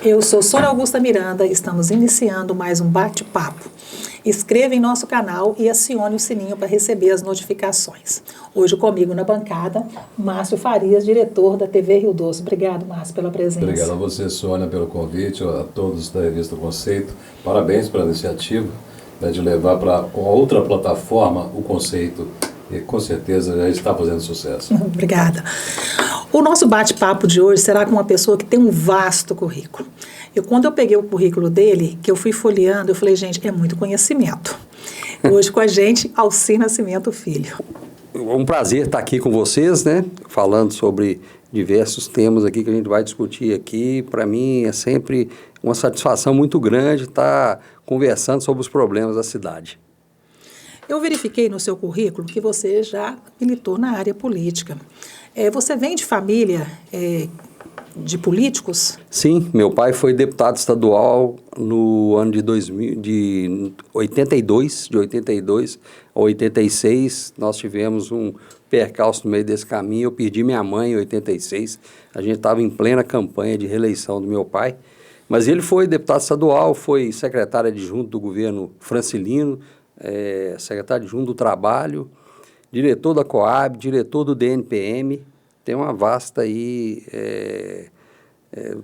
Eu sou Sônia Augusta Miranda e estamos iniciando mais um bate-papo. Inscreva em nosso canal e acione o sininho para receber as notificações. Hoje comigo na bancada, Márcio Farias, diretor da TV Rio Doce. Obrigado, Márcio, pela presença. Obrigado a você, Sônia, pelo convite, a todos da revista Conceito. Parabéns pela iniciativa, né, de levar para outra plataforma o Conceito. E com certeza já está fazendo sucesso. Obrigada. O nosso bate-papo de hoje será com uma pessoa que tem um vasto currículo. Quando eu peguei o currículo dele, que eu fui folheando, eu falei, gente, é muito conhecimento. Hoje com a gente, Alcir Nascimento Filho. É um prazer estar aqui com vocês, né? Falando sobre diversos temas aqui que a gente vai discutir aqui. Para mim é sempre uma satisfação muito grande estar conversando sobre os problemas da cidade. Eu verifiquei no seu currículo que você já militou na área política. Você vem de família de políticos? Sim, meu pai foi deputado estadual no ano de 82 a 86. Nós tivemos um percalço no meio desse caminho. Eu perdi minha mãe em 86. A gente estava em plena campanha de reeleição do meu pai. Mas ele foi deputado estadual, foi secretário adjunto do governo Francilino, secretário adjunto do Trabalho, diretor da Coab, diretor do DNPM. Tem uma vasta aí,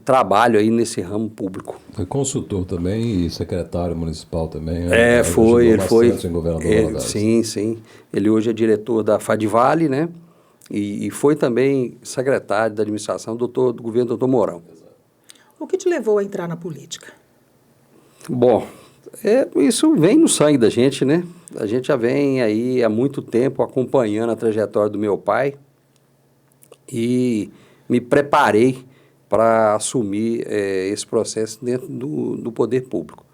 trabalho aí nesse ramo público. Foi consultor também e secretário municipal também. Ele foi. Em governador sim. Ele hoje é diretor da Fadivale, né? E foi também secretário da administração do governo Dr. Mourão. O que te levou a entrar na política? Bom, isso vem no sangue da gente, né? A gente já vem aí há muito tempo acompanhando a trajetória do meu pai e me preparei para assumir esse processo dentro do poder público.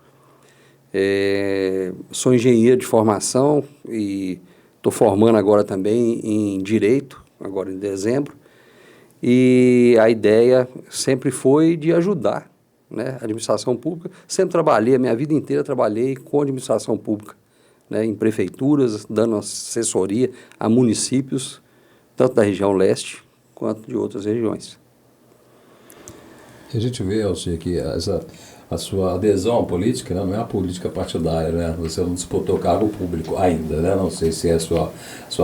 Sou engenheiro de formação e estou formando agora também em Direito, agora em dezembro, e a ideia sempre foi de ajudar, né, a administração pública. Sempre trabalhei, a minha vida inteira trabalhei com administração pública, né, em prefeituras, dando assessoria a municípios, tanto da região leste quanto de outras regiões. E a gente vê, Alcir, que a sua adesão à política, né, não é a política partidária, né? Você não disputou cargo público ainda, né? Não sei se é a sua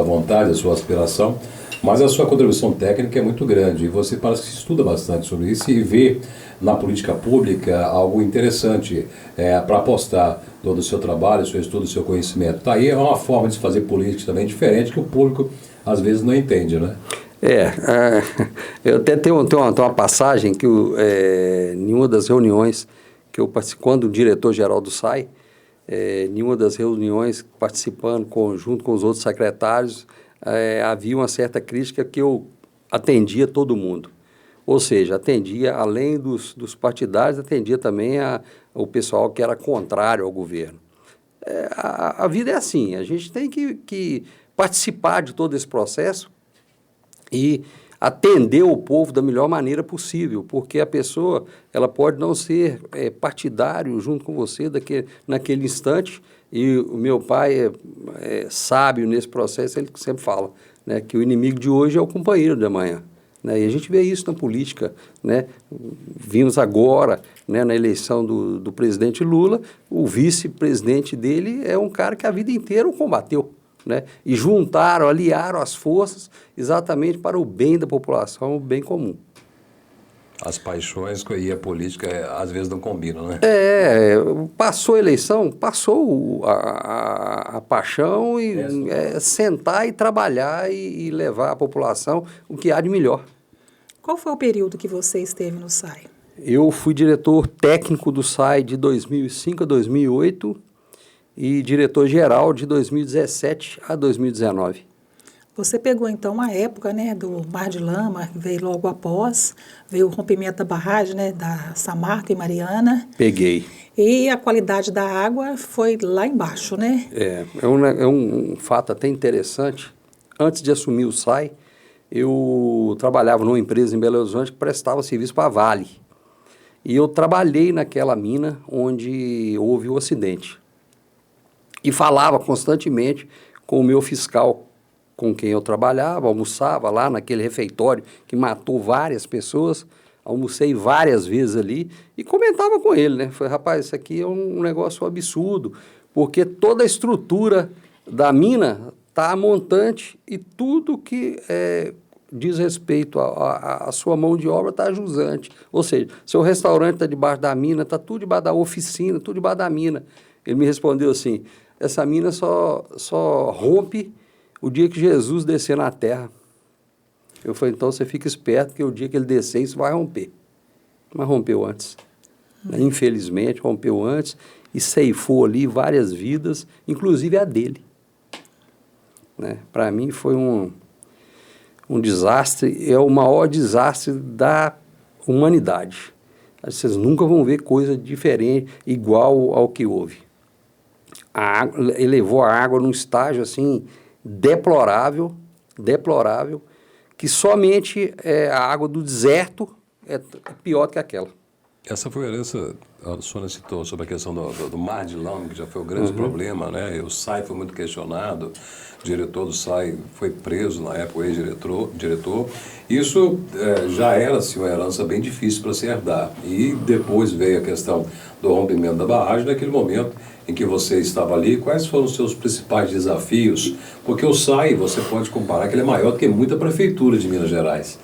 vontade, a sua aspiração, mas a sua contribuição técnica é muito grande e você parece que estuda bastante sobre isso e vê na política pública algo interessante para apostar todo o seu trabalho, seu estudo, seu conhecimento. Tá aí, é uma forma de se fazer política também diferente que o público às vezes não entende, né? Eu até tenho uma passagem que em uma das reuniões que eu participei, quando o diretor-geral do SAI, em uma das reuniões participando junto com os outros secretários, havia uma certa crítica que eu atendia todo mundo. Ou seja, atendia, além dos partidários, atendia também o pessoal que era contrário ao governo. A vida é assim, a gente tem que participar de todo esse processo e atender o povo da melhor maneira possível, porque a pessoa ela pode não ser partidário junto com você naquele instante, e o meu pai é sábio nesse processo, ele sempre fala, né, que o inimigo de hoje é o companheiro de amanhã. Né, e a gente vê isso na política, né? Vimos agora, né, na eleição do presidente Lula, o vice-presidente dele é um cara que a vida inteira o combateu. Né? E aliaram as forças exatamente para o bem da população, o bem comum. As paixões e a política às vezes não combinam, né? Passou a eleição, passou a paixão e sentar e trabalhar e levar à população o que há de melhor. Qual foi o período que você esteve no SAI? Eu fui diretor técnico do SAI de 2005 a 2008 e diretor-geral de 2017 a 2019. Você pegou, então, a época, né, do Mar de Lama, veio logo após, veio o rompimento da barragem, né, da Samarco e Mariana. Peguei. E a qualidade da água foi lá embaixo, né? É um fato até interessante. Antes de assumir o SAI, eu trabalhava numa empresa em Belo Horizonte que prestava serviço para a Vale. E eu trabalhei naquela mina onde houve o acidente. E falava constantemente com o meu fiscal, com quem eu trabalhava, almoçava lá naquele refeitório que matou várias pessoas, almocei várias vezes ali e comentava com ele, né? Falei, rapaz, isso aqui é um negócio absurdo, porque toda a estrutura da mina está montante e tudo que diz respeito à sua mão de obra está jusante. Ou seja, seu restaurante está debaixo da mina, está tudo debaixo da oficina, tudo debaixo da mina. Ele me respondeu assim, essa mina só rompe o dia que Jesus descer na terra. Eu falei, então você fica esperto, que o dia que ele descer, isso vai romper. Mas rompeu antes. Infelizmente, rompeu antes e ceifou ali várias vidas, inclusive a dele. Né? Para mim foi um desastre, é o maior desastre da humanidade. Vocês nunca vão ver coisa diferente, igual ao que houve. Ele levou a água num estágio assim, deplorável, que somente a água do deserto é pior do que aquela. Essa foi a herança, a Sônia citou sobre a questão do mar de Lama, que já foi o grande problema, né? E o SAI foi muito questionado, o diretor do SAI foi preso na época, o ex-diretor. Isso já era assim, uma herança bem difícil para se herdar. E depois veio a questão do rompimento da barragem, naquele momento em que você estava ali, quais foram os seus principais desafios? Porque o SAI, você pode comparar que ele é maior do que muita prefeitura de Minas Gerais.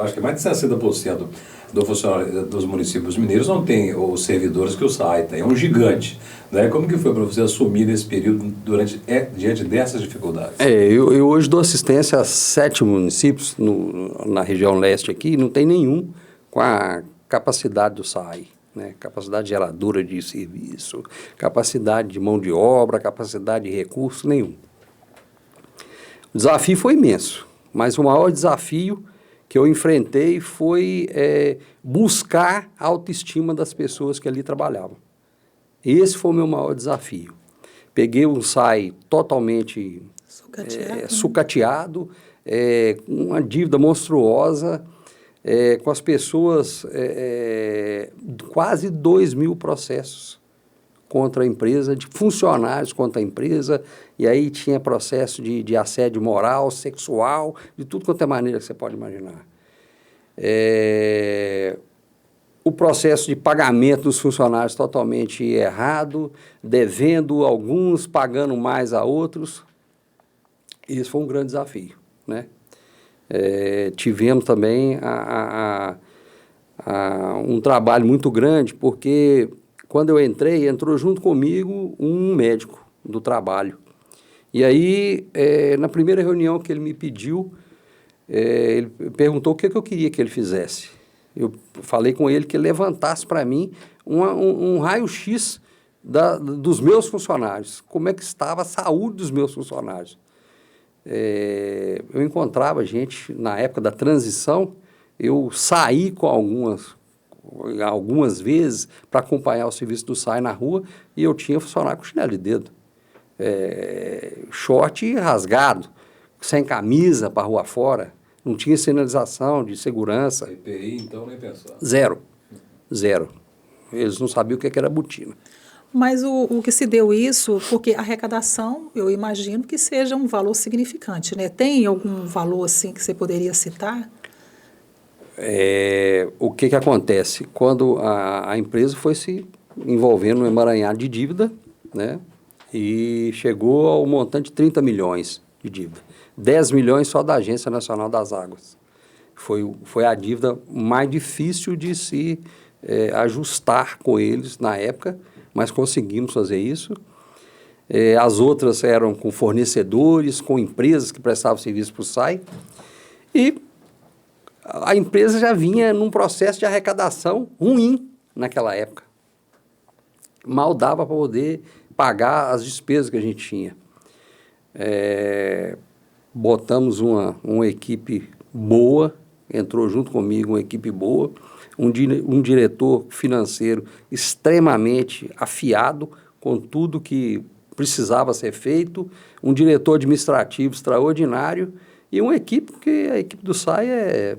Acho que mais de 60% do funcionário dos municípios mineiros não tem os servidores que o SAI tem, é um gigante. Né? Como que foi para você assumir nesse período diante dessas dificuldades? Eu hoje dou assistência a 7 municípios na região leste aqui, não tem nenhum com a capacidade do SAI. Né? Capacidade geradora de serviço, capacidade de mão de obra, capacidade de recurso, nenhum. O desafio foi imenso, mas o maior desafio que eu enfrentei foi buscar a autoestima das pessoas que ali trabalhavam. Esse foi o meu maior desafio. Peguei um SAI totalmente sucateado, uma dívida monstruosa, com as pessoas, quase 2.000 processos contra a empresa, de funcionários contra a empresa, e aí tinha processo de assédio moral, sexual, de tudo quanto é maneira que você pode imaginar. O processo de pagamento dos funcionários totalmente errado, devendo alguns, pagando mais a outros. Isso foi um grande desafio, né? Tivemos também um trabalho muito grande, porque quando eu entrei, entrou junto comigo um médico do trabalho. E aí, na primeira reunião que ele me pediu, ele perguntou o que eu queria que ele fizesse. Eu falei com ele que ele levantasse para mim um raio-x dos meus funcionários, como é que estava a saúde dos meus funcionários. Eu encontrava gente, na época da transição, eu saí com algumas vezes para acompanhar o serviço do SAI na rua e eu tinha funcionário com chinelo de dedo, short rasgado, sem camisa para rua fora, não tinha sinalização de segurança. EPI, então, nem pensar. Zero. Eles não sabiam o que era botina. Mas o que se deu isso, porque a arrecadação, eu imagino que seja um valor significante, né? Tem algum valor assim que você poderia citar? O que acontece? Quando a empresa foi se envolvendo no emaranhado de dívida, né? E chegou ao montante de 30 milhões de dívida. 10 milhões só da Agência Nacional das Águas. Foi a dívida mais difícil de se ajustar com eles na época, mas conseguimos fazer isso. As outras eram com fornecedores, com empresas que prestavam serviço para o SAI. E a empresa já vinha num processo de arrecadação ruim naquela época. Mal dava para poder pagar as despesas que a gente tinha. Botamos uma equipe boa, entrou junto comigo uma equipe boa, um diretor financeiro extremamente afiado com tudo que precisava ser feito, um diretor administrativo extraordinário e uma equipe, porque a equipe do SAI é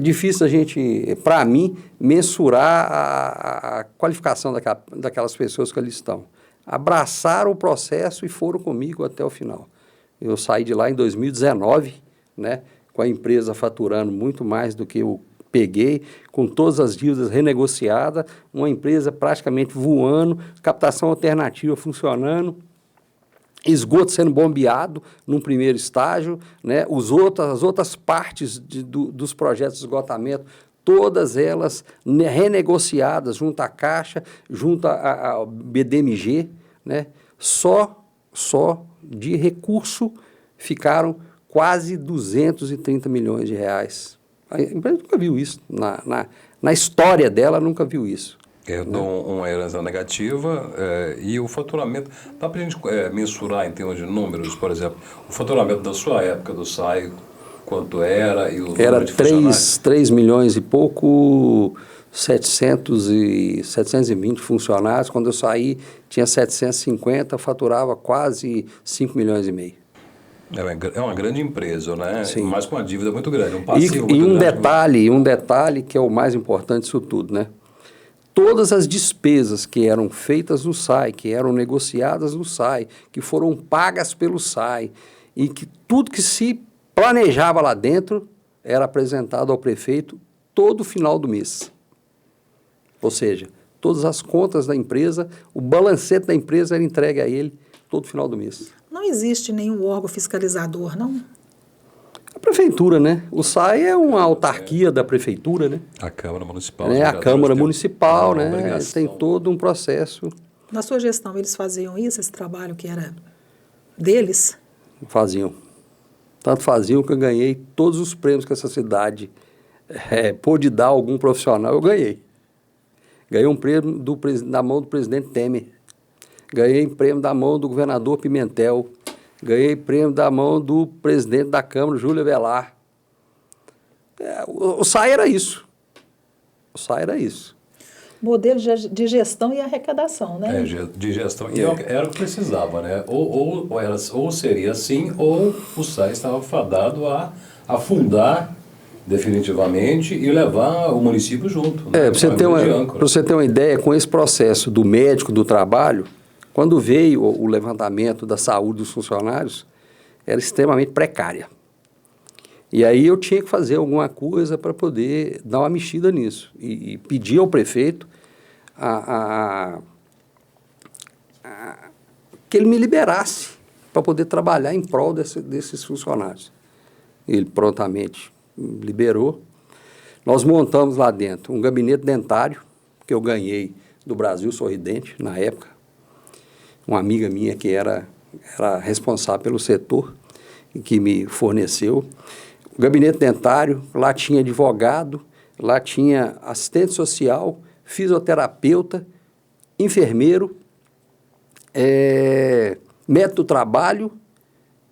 difícil a gente, para mim, mensurar a qualificação daquelas pessoas que ali estão. Abraçaram o processo e foram comigo até o final. Eu saí de lá em 2019, né, com a empresa faturando muito mais do que eu peguei, com todas as dívidas renegociadas, uma empresa praticamente voando, captação alternativa funcionando, esgoto sendo bombeado num primeiro estágio, né? As outras partes dos projetos de esgotamento, todas elas renegociadas junto à Caixa, junto ao BDMG, né? Só de recurso ficaram quase 230 milhões de reais. A empresa nunca viu isso, na história dela nunca viu isso. Uma herança negativa e o faturamento. Dá para a gente mensurar em termos de números, por exemplo, o faturamento da sua época do SAI, quanto era e o era número de funcionários? 3 milhões e pouco, 720 funcionários. Quando eu saí, tinha 750, faturava quase 5 milhões e meio. É uma grande empresa, né? Sim. Mas com uma dívida muito grande, um passivo E muito grande. um detalhe que é o mais importante disso tudo, né? Todas as despesas que eram feitas no SAI, que eram negociadas no SAI, que foram pagas pelo SAI, e que tudo que se planejava lá dentro era apresentado ao prefeito todo final do mês. Ou seja, todas as contas da empresa, o balancete da empresa era entregue a ele todo final do mês. Não existe nenhum órgão fiscalizador, não? A prefeitura, né? O SAI é uma autarquia da prefeitura, né? A Câmara Municipal. A Câmara Municipal, né? Obrigação. Tem todo um processo. Na sua gestão, eles faziam isso, esse trabalho que era deles? Faziam. Tanto faziam que eu ganhei todos os prêmios que essa cidade pôde dar a algum profissional, eu ganhei. Ganhei um prêmio da mão do presidente Temer. Ganhei prêmio da mão do governador Pimentel. Ganhei prêmio da mão do presidente da Câmara, Júlio Avelar. O SAI era isso. O SAI era isso. Modelo de gestão e arrecadação, né? De gestão. E era o que precisava, né? Ou seria assim, ou o SAI estava fadado a afundar definitivamente e levar o município junto. Né? Para você ter uma ideia, com esse processo do médico do trabalho, quando veio o levantamento da saúde dos funcionários, era extremamente precária. E aí eu tinha que fazer alguma coisa para poder dar uma mexida nisso. E pedir ao prefeito que ele me liberasse para poder trabalhar em prol desses funcionários. Ele prontamente liberou. Nós montamos lá dentro um gabinete dentário, que eu ganhei do Brasil Sorridente, na época. Uma amiga minha que era responsável pelo setor e que me forneceu. O gabinete dentário, lá tinha advogado, lá tinha assistente social, fisioterapeuta, enfermeiro, médico do trabalho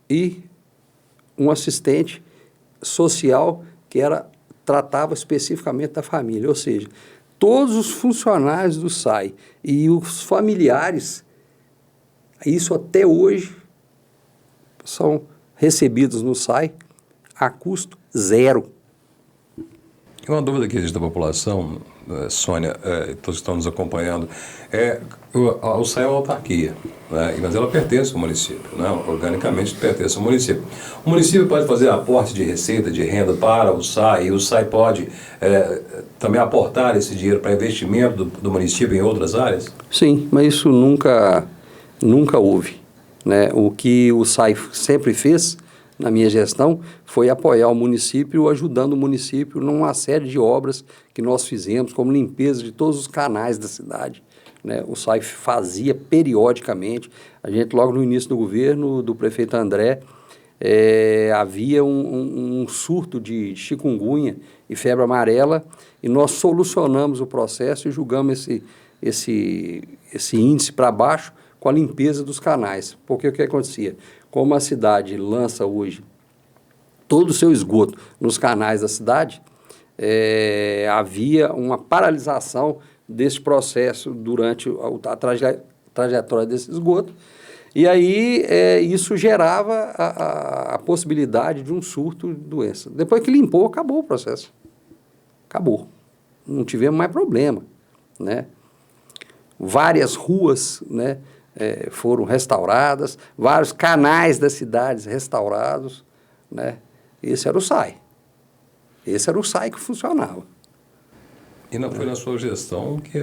e um assistente social que tratava especificamente da família. Ou seja, todos os funcionários do SAI e os familiares, isso até hoje, são recebidos no SAI a custo zero. E uma dúvida que existe da população, Sônia, todos que estão nos acompanhando, o SAI é uma autarquia, né? Mas ela pertence ao município, né? Organicamente pertence ao município. O município pode fazer aporte de receita, de renda para o SAI, e o SAI pode também aportar esse dinheiro para investimento do município em outras áreas? Sim, mas isso nunca houve, né? O que o SAI sempre fez, na minha gestão, foi apoiar o município, ajudando o município numa série de obras que nós fizemos, como limpeza de todos os canais da cidade, né? O SAI fazia periodicamente. A gente, logo no início do governo do prefeito André, havia um surto de chikungunya e febre amarela, e nós solucionamos o processo e julgamos esse índice para baixo com a limpeza dos canais. Porque o que acontecia? Como a cidade lança hoje todo o seu esgoto nos canais da cidade, havia uma paralisação desse processo durante a trajetória desse esgoto, e aí isso gerava a possibilidade de um surto de doença. Depois que limpou, acabou o processo. Acabou. Não tivemos mais problema, né? Várias ruas, né, foram restauradas, vários canais das cidades restaurados, né? Esse era o SAI. Esse era o SAI que funcionava. E não foi na sua gestão que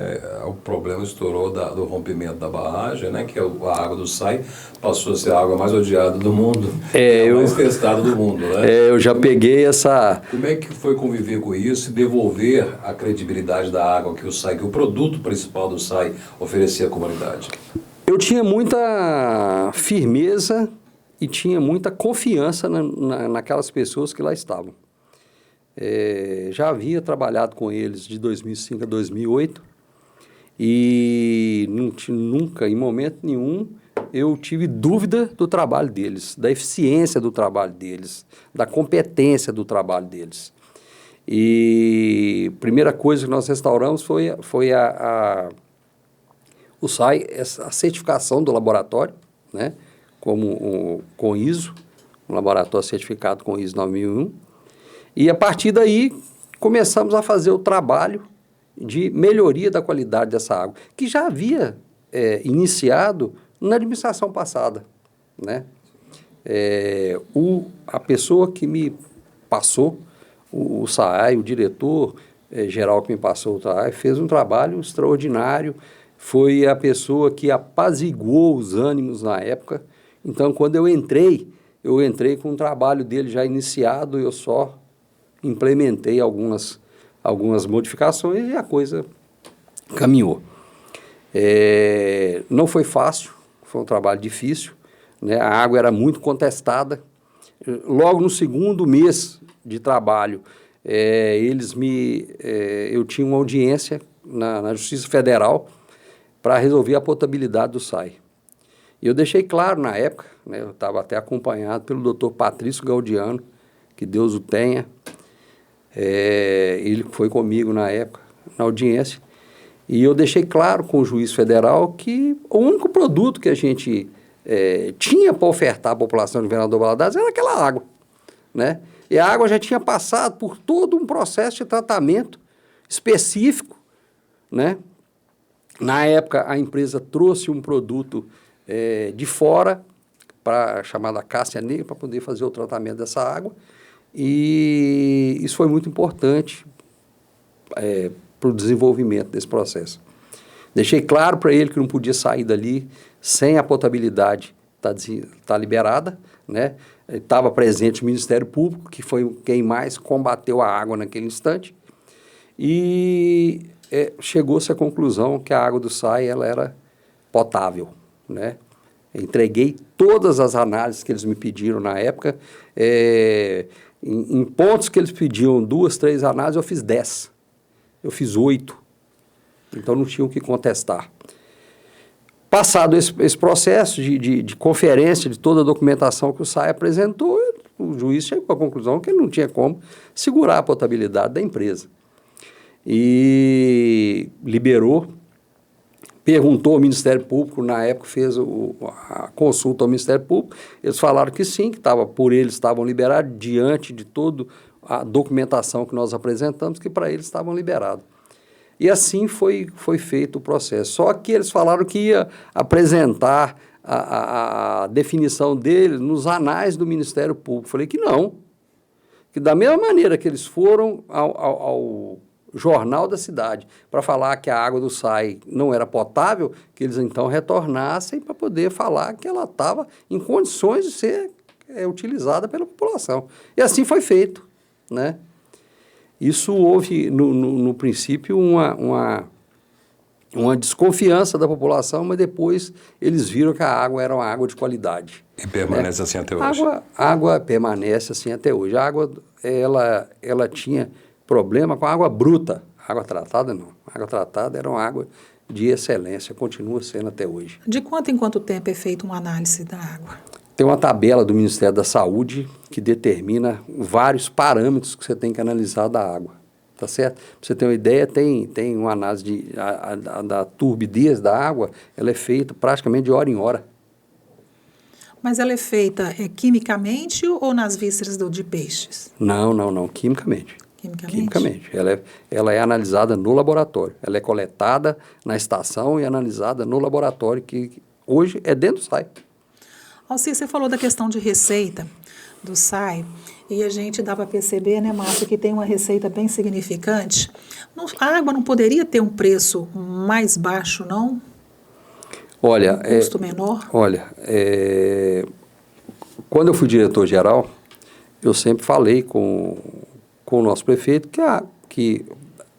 o problema estourou do rompimento da barragem, né? Que a água do SAI passou a ser a água mais odiada do mundo, a mais testada do mundo, né? Eu já peguei essa... Como é que foi conviver com isso e devolver a credibilidade da água que o SAI, que o produto principal do SAI oferecia à comunidade? Eu tinha muita firmeza e tinha muita confiança naquelas pessoas que lá estavam. Já havia trabalhado com eles de 2005 a 2008 e nunca, em momento nenhum, eu tive dúvida do trabalho deles, da eficiência do trabalho deles, da competência do trabalho deles. E a primeira coisa que nós restauramos foi o SAI, a certificação do laboratório, né, com ISO, um laboratório certificado com ISO 9001. E a partir daí começamos a fazer o trabalho de melhoria da qualidade dessa água, que já havia iniciado na administração passada, né? A pessoa que me passou o SAI, o diretor geral que me passou o SAI, fez um trabalho extraordinário, foi a pessoa que apaziguou os ânimos na época. Então, quando eu entrei com o trabalho dele já iniciado, eu só implementei algumas modificações e a coisa caminhou. Não foi fácil, foi um trabalho difícil, né? A água era muito contestada. Logo no segundo mês de trabalho, eu tinha uma audiência na Justiça Federal para resolver a potabilidade do SAI. E eu deixei claro na época, né, eu estava até acompanhado pelo doutor Patrício Gaudiano, que Deus o tenha. Ele foi comigo na época, na audiência, e eu deixei claro com o juiz federal que o único produto que a gente tinha para ofertar à população de Governador Valadares era aquela água, né? E a água já tinha passado por todo um processo de tratamento específico, né? Na época, a empresa trouxe um produto de fora, chamada Cássia Negra, para poder fazer o tratamento dessa água. E isso foi muito importante para o desenvolvimento desse processo. Deixei claro para ele que não podia sair dali sem a potabilidade tá liberada, né? Estava presente o Ministério Público, que foi quem mais combateu a água naquele instante, e chegou-se à conclusão que a água do SAI ela era potável, né? Entreguei todas as análises que eles me pediram na época. Em pontos que eles pediam 2, 3 análises, eu fiz 10. Eu fiz 8. Então, não tinha o que contestar. Passado esse processo de conferência de toda a documentação que o SAI apresentou, o juiz chegou à conclusão que ele não tinha como segurar a potabilidade da empresa. E liberou, perguntou ao Ministério Público, na época fez a consulta ao Ministério Público, eles falaram que sim, que eles estavam liberados, diante de toda a documentação que nós apresentamos, que para eles estavam liberados. E assim foi feito o processo. Só que eles falaram que ia apresentar a definição deles nos anais do Ministério Público. Falei que não, que da mesma maneira que eles foram ao jornal da cidade para falar que a água do SAI não era potável, que eles então retornassem para poder falar que ela estava em condições de ser utilizada pela população. E assim foi feito, né? Isso houve, no princípio, uma desconfiança da população, mas depois eles viram que a água era uma água de qualidade. E permanece assim até hoje? A água permanece assim até hoje. A água, ela tinha problema com a água bruta. A água tratada, não. A água tratada era uma água de excelência, continua sendo até hoje. De quanto em quanto tempo é feita uma análise da água? Tem uma tabela do Ministério da Saúde que determina vários parâmetros que você tem que analisar da água, tá certo? Para você ter uma ideia, tem uma análise da turbidez da água, ela é feita praticamente de hora em hora. Mas ela é feita quimicamente ou nas vísceras de peixes? Não, quimicamente. Quimicamente. Ela é analisada no laboratório. Ela é coletada na estação e analisada no laboratório, que hoje é dentro do SAI. Alci, você falou da questão de receita do SAI. E a gente dá para perceber, né, Márcio, que tem uma receita bem significante. A água não poderia ter um preço mais baixo, não? Olha, Um custo menor? Olha, quando eu fui diretor-geral, eu sempre falei com o nosso prefeito que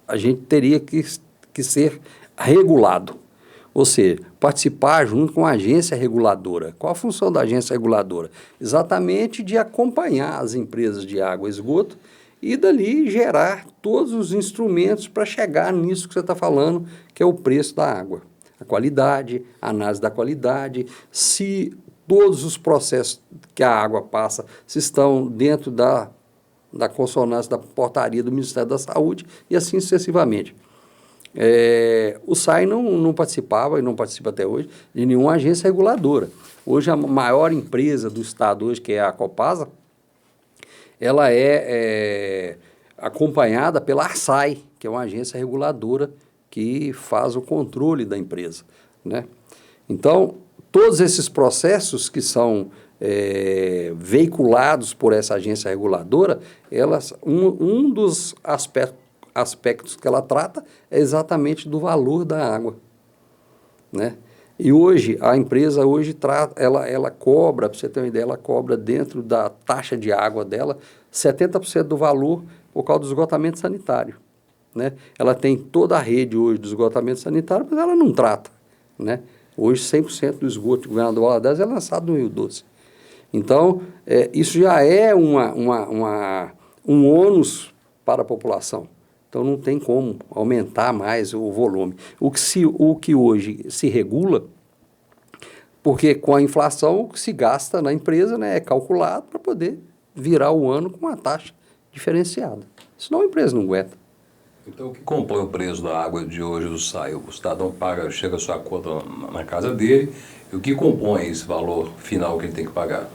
a gente teria que ser regulado. Ou seja, participar junto com a agência reguladora. Qual a função da agência reguladora? Exatamente de acompanhar as empresas de água e esgoto e dali gerar todos os instrumentos para chegar nisso que você está falando, que é o preço da água. A qualidade, a análise da qualidade, se todos os processos que a água passa se estão dentro da consonância da portaria do Ministério da Saúde e assim sucessivamente. O SAI não participava e não participa até hoje de nenhuma agência reguladora. Hoje a maior empresa do estado hoje, que é a Copasa, ela é acompanhada pela ARSAI, que é uma agência reguladora que faz o controle da empresa, né? Então, todos esses processos que são veiculados por essa agência reguladora, um dos aspectos que ela trata é exatamente do valor da água, né? E hoje, a empresa ela cobra, para você ter uma ideia, ela cobra dentro da taxa de água dela 70% do valor por causa do esgotamento sanitário, né? Ela tem toda a rede hoje do esgotamento sanitário, mas ela não trata, né? Hoje 100% do esgoto de Governador Valadares é lançado no Rio Doce. Então, isso já é um ônus para a população. Então, não tem como aumentar mais o volume. O que hoje se regula, porque com a inflação o que se gasta na empresa, né, é calculado para poder virar o ano com uma taxa diferenciada. Senão a empresa não aguenta. Então, o que compõe o preço da água de hoje do SAI? O cidadão chega a sua conta na casa dele, e o que compõe esse valor final que ele tem que pagar?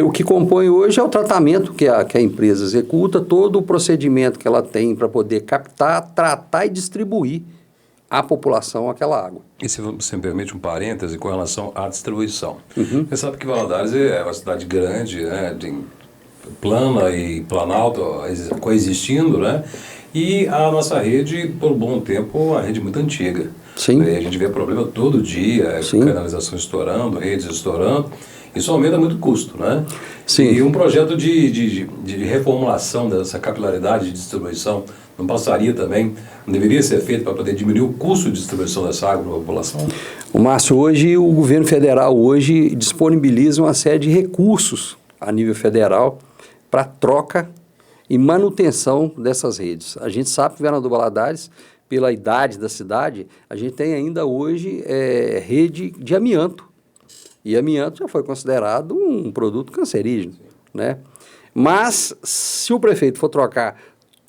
O que compõe hoje é o tratamento que a empresa executa, todo o procedimento que ela tem para poder captar, tratar e distribuir à população aquela água. E se você me permite um parêntese com relação à distribuição. Você sabe que Valadares é uma cidade grande, né, plana e planalto coexistindo, né? E a nossa rede, por um bom tempo, uma rede muito antiga. Sim. A gente vê problema todo dia, canalização estourando, redes estourando. Isso aumenta muito o custo, né? Sim. E um projeto de reformulação dessa capilaridade de distribuição não passaria também, não deveria ser feito para poder diminuir o custo de distribuição dessa água para a população? O Márcio, hoje o governo federal hoje disponibiliza uma série de recursos a nível federal para troca e manutenção dessas redes. A gente sabe que Governador Valadares, pela idade da cidade, a gente tem ainda hoje rede de amianto. E amianto já foi considerado um produto cancerígeno, né? Mas, se o prefeito for trocar,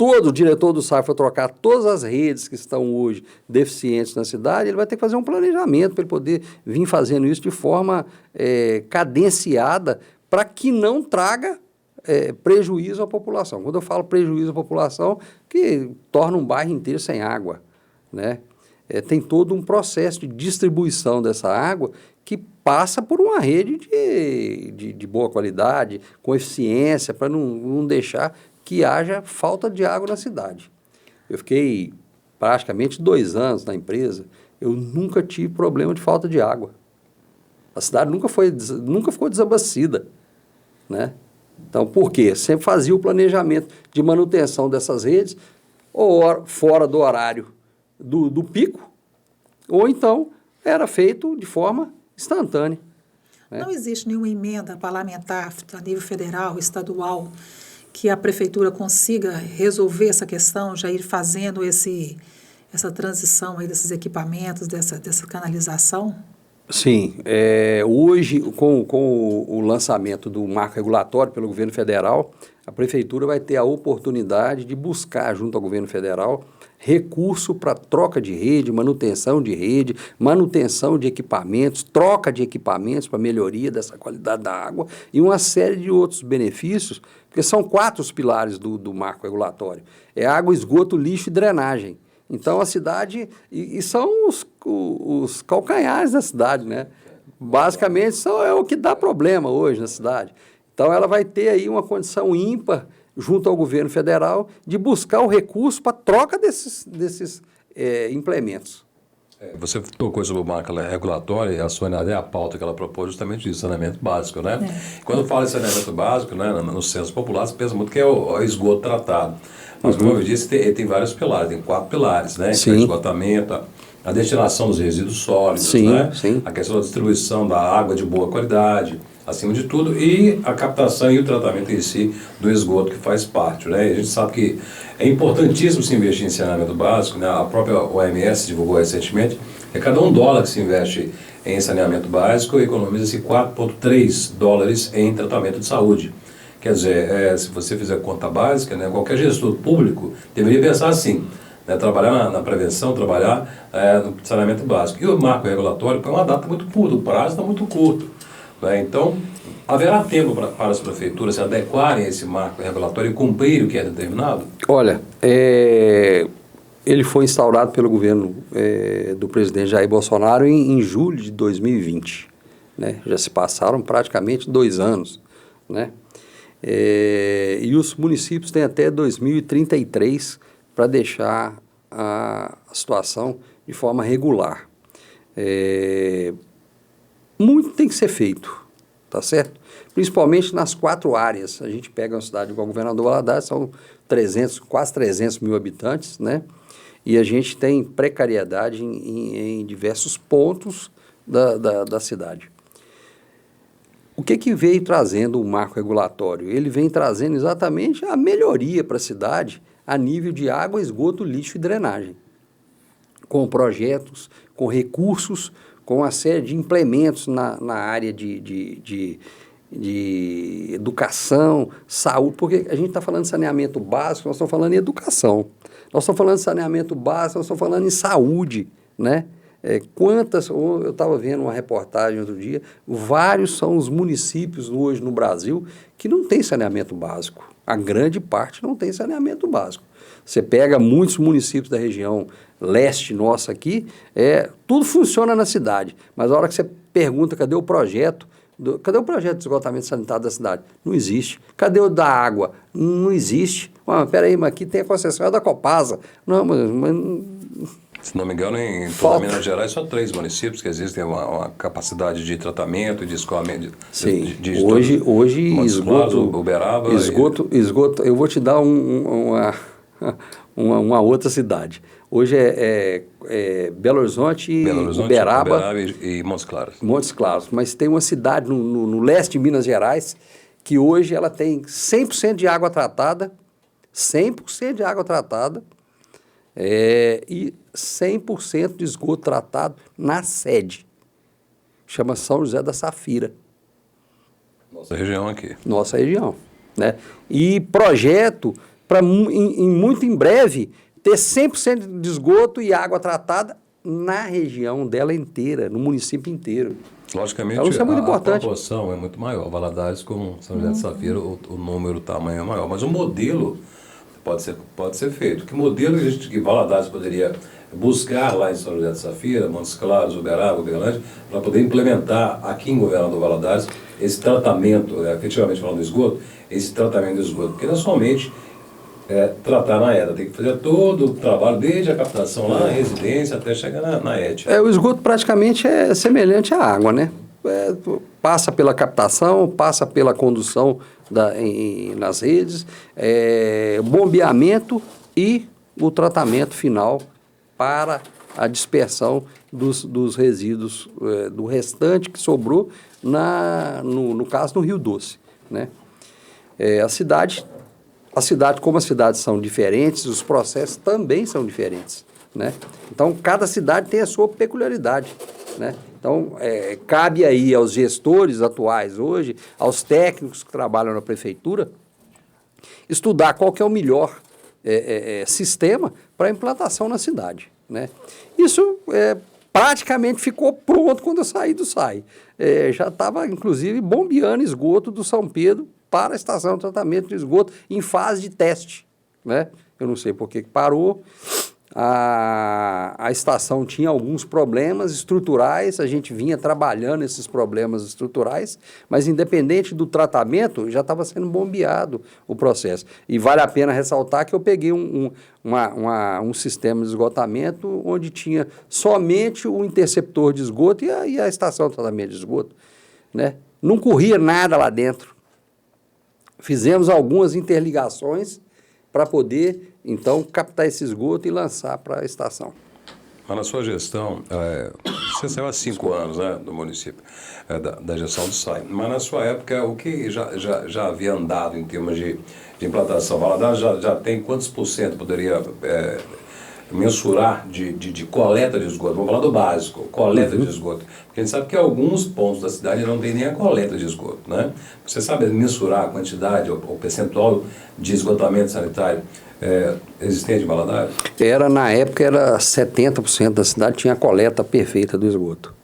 o diretor do SAI for trocar todas as redes que estão hoje deficientes na cidade, ele vai ter que fazer um planejamento para ele poder vir fazendo isso de forma cadenciada para que não traga prejuízo à população. Quando eu falo prejuízo à população, que torna um bairro inteiro sem água, né? Tem todo um processo de distribuição dessa água que passa por uma rede de boa qualidade, com eficiência, para não deixar que haja falta de água na cidade. Eu fiquei praticamente 2 anos na empresa, eu nunca tive problema de falta de água. A cidade nunca ficou desabastecida, né? Então, por quê? Sempre fazia o planejamento de manutenção dessas redes, ou fora do horário do pico, ou então era feito de forma instantânea. Né? Não existe nenhuma emenda parlamentar a nível federal, estadual, que a prefeitura consiga resolver essa questão, já ir fazendo essa transição aí desses equipamentos, dessa canalização? Sim, hoje com o lançamento do marco regulatório pelo governo federal, a prefeitura vai ter a oportunidade de buscar junto ao governo federal recurso para troca de rede, manutenção de equipamentos, troca de equipamentos para melhoria dessa qualidade da água e uma série de outros benefícios, porque são 4 os pilares do marco regulatório. É água, esgoto, lixo e drenagem. Então, a cidade, e são os calcanhares da cidade, né? Basicamente, é o que dá problema hoje na cidade. Então, ela vai ter aí uma condição ímpar, junto ao governo federal, de buscar o recurso para troca desses implementos. Você tocou sobre o marco regulatório e a Sônia, a pauta que ela propôs justamente isso, saneamento básico, né? Quando fala em saneamento básico, né, no censo popular, você pensa muito que é o esgoto tratado. Mas, como eu disse, tem vários pilares, tem 4 pilares, né? Que é o esgotamento, a destinação dos resíduos sólidos, né? A questão da distribuição da água de boa qualidade, acima de tudo, e a captação e o tratamento em si do esgoto que faz parte, né? E a gente sabe que é importantíssimo se investir em saneamento básico, né? A própria OMS divulgou recentemente que cada $1 que se investe em saneamento básico economiza-se $4,3 em tratamento de saúde. Quer dizer, se você fizer conta básica, né, qualquer gestor público deveria pensar assim, né, trabalhar na prevenção, trabalhar no saneamento básico. E o marco regulatório põe uma data muito curta, o prazo está muito curto. Né? Então, haverá tempo para as prefeituras se adequarem a esse marco regulatório e cumprir o que é determinado? Olha, ele foi instaurado pelo governo do presidente Jair Bolsonaro em julho de 2020. Né? Já se passaram praticamente 2 anos. Né? E os municípios têm até 2033 para deixar a situação de forma regular. Muito tem que ser feito, tá certo? Principalmente nas 4 áreas. A gente pega uma cidade igual Governador Valadares, são quase 300 mil habitantes, né? E a gente tem precariedade em diversos pontos da cidade. O que veio trazendo o marco regulatório? Ele vem trazendo exatamente a melhoria para a cidade a nível de água, esgoto, lixo e drenagem. Com projetos, com recursos, com uma série de implementos na área de educação, saúde, porque a gente está falando de saneamento básico, nós estamos falando em educação. Nós estamos falando de saneamento básico, nós estamos falando em saúde, né? Eu estava vendo uma reportagem outro dia, vários são os municípios hoje no Brasil que não tem saneamento básico. A grande parte não tem saneamento básico. Você pega muitos municípios da região leste nossa aqui, tudo funciona na cidade, mas a hora que você pergunta cadê o projeto de esgotamento sanitário da cidade? Não existe. Cadê o da água? Não existe. Peraí, mas aqui tem a concessão, é da Copasa. Não, mas se não me engano, em toda Minas Gerais, só 3 municípios que existem uma capacidade de tratamento e de escoamento. Sim, hoje esgoto, Uberaba... Esgoto, eu vou te dar uma outra cidade. Hoje Belo Horizonte, Uberaba e Montes Claros. Montes Claros, mas tem uma cidade no leste de Minas Gerais que hoje ela tem 100% de água tratada, 100% de água tratada, e 100% de esgoto tratado na sede. Chama São José da Safira. Nossa região aqui. Nossa região. Né? E projeto para muito em breve ter 100% de esgoto e água tratada na região dela inteira, no município inteiro. Logicamente, então, isso é muito importante. A proporção é muito maior. Valadares com São José de Safira, o número, o tamanho é maior. Mas o modelo pode ser feito. Que modelo que Valadares poderia buscar lá em São José de Safira, Montes Claros, Uberaba, Uberlândia, para poder implementar aqui em Governador Valadares esse tratamento, efetivamente falando do esgoto, esse tratamento do esgoto. Porque não é somente tratar na ETA, tem que fazer todo o trabalho, desde a captação lá na residência até chegar na ETA. O esgoto praticamente é semelhante à água, né? Passa pela captação, passa pela condução nas redes, bombeamento e o tratamento final para a dispersão dos resíduos, do restante que sobrou, no caso, no Rio Doce. Né? Como as cidades são diferentes, os processos também são diferentes. Né? Então, cada cidade tem a sua peculiaridade. Né? Então, cabe aí aos gestores atuais hoje, aos técnicos que trabalham na prefeitura, estudar qual que é o melhor sistema para a implantação na cidade. Né? Isso praticamente ficou pronto quando eu saí do SAI. Já estava, inclusive, bombeando esgoto do São Pedro para a estação de tratamento de esgoto em fase de teste. Né? Eu não sei por que parou. a estação tinha alguns problemas estruturais, a gente vinha trabalhando esses problemas estruturais, mas independente do tratamento, já estava sendo bombeado o processo. E vale a pena ressaltar que eu peguei um sistema de esgotamento onde tinha somente o interceptor de esgoto e a estação de tratamento de esgoto, né? Não corria nada lá dentro. Fizemos algumas interligações para poder, então, captar esse esgoto e lançar para a estação. Mas na sua gestão, você saiu há 5 anos, né, do município, da gestão do SAI, mas na sua época, o que já havia andado em termos de implantação? Valadares já tem quantos por cento poderia mensurar de coleta de esgoto? Vamos falar do básico, coleta de esgoto. Porque a gente sabe que alguns pontos da cidade não tem nem a coleta de esgoto, né? Você sabe mensurar a quantidade, o percentual de esgotamento sanitário existente em Valadares? Na época, era 70% da cidade tinha a coleta perfeita do esgoto.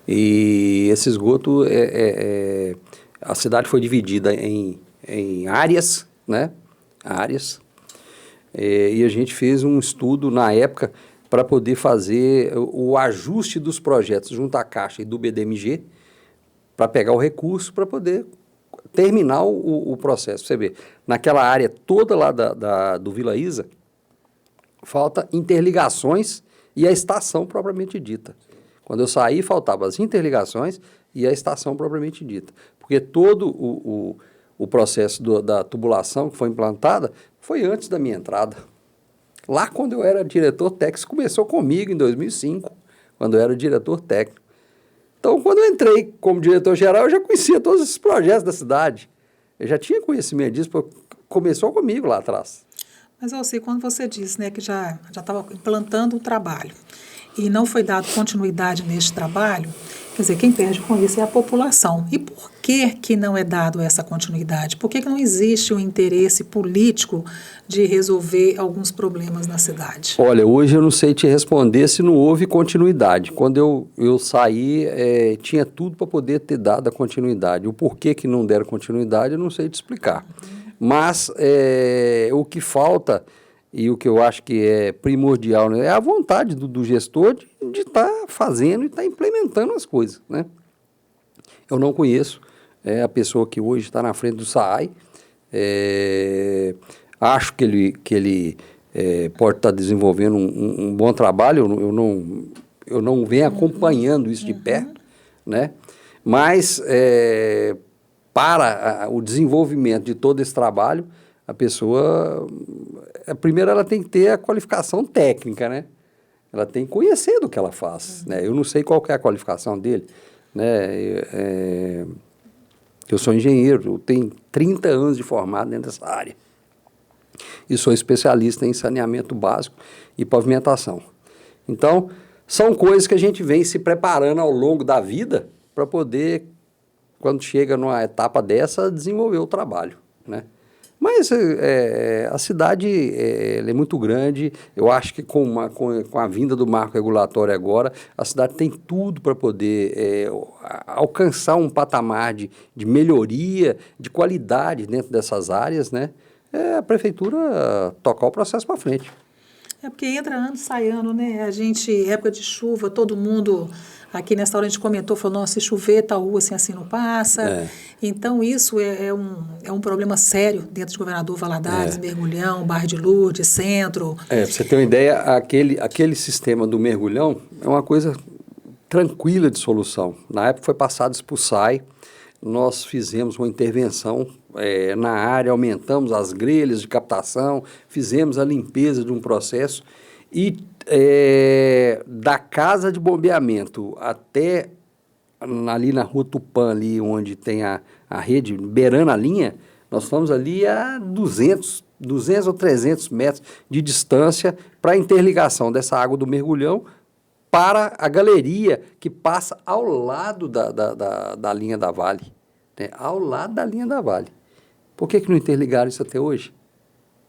E esse esgoto, a cidade foi dividida em áreas, né? Áreas. E a gente fez um estudo na época para poder fazer o ajuste dos projetos junto à Caixa e do BDMG para pegar o recurso para poder terminar o processo. Você vê, naquela área toda lá do Vila Isa, falta interligações e a estação propriamente dita. Quando eu saí, faltavam as interligações e a estação propriamente dita. Porque todo o processo da tubulação que foi implantada foi antes da minha entrada. Lá quando eu era diretor técnico, começou comigo em 2005, quando eu era diretor técnico. Então, quando eu entrei como diretor-geral, eu já conhecia todos esses projetos da cidade. Eu já tinha conhecimento disso, porque começou comigo lá atrás. Mas, Alci, quando você disse, né, que já estava implantando o trabalho e não foi dado continuidade neste trabalho, quer dizer, quem perde com isso é a população. E por que não é dado essa continuidade? Por que não existe um interesse político de resolver alguns problemas na cidade? Olha, hoje eu não sei te responder se não houve continuidade. Quando eu saí, tinha tudo para poder ter dado a continuidade. O porquê que não deram continuidade, eu não sei te explicar. Mas o que falta e o que eu acho que é primordial, né, é a vontade do gestor de estar fazendo e estar implementando as coisas, né? Eu não conheço a pessoa que hoje está na frente do SAAI. Acho que ele pode estar desenvolvendo um bom trabalho. Eu não venho acompanhando isso de perto, né? Mas para o desenvolvimento de todo esse trabalho, a pessoa, primeiro ela tem que ter a qualificação técnica, né? Ela tem que conhecer do que ela faz, né? Eu não sei qual que é a qualificação dele, né? Eu sou engenheiro, eu tenho 30 anos de formado dentro dessa área. E sou especialista em saneamento básico e pavimentação. Então, são coisas que a gente vem se preparando ao longo da vida para poder, quando chega numa etapa dessa, desenvolver o trabalho, né? Mas a cidade ela é muito grande. Eu acho que com a vinda do marco regulatório agora, a cidade tem tudo para poder alcançar um patamar de melhoria, de qualidade dentro dessas áreas, né? A prefeitura tocar o processo para frente. Porque entra ano, sai ano, né? A gente, época de chuva, todo mundo aqui nessa hora a gente comentou, falou, nossa, se chover, tal rua assim não passa. Então, isso é um problema sério dentro de Governador Valadares, Mergulhão, Bairro de Lourdes, Centro. Pra você ter uma ideia, aquele sistema do Mergulhão é uma coisa tranquila de solução. Na época foi passado isso para o SAI, nós fizemos uma intervenção na área, aumentamos as grelhas de captação, fizemos a limpeza de um processo e da casa de bombeamento até ali na rua Tupã, ali onde tem a rede, beirando a linha, nós estamos ali a 200 ou 300 metros de distância para a interligação dessa água do Mergulhão para a galeria que passa ao lado da linha da Vale, né? Ao lado da linha da Vale. Por que não interligaram isso até hoje?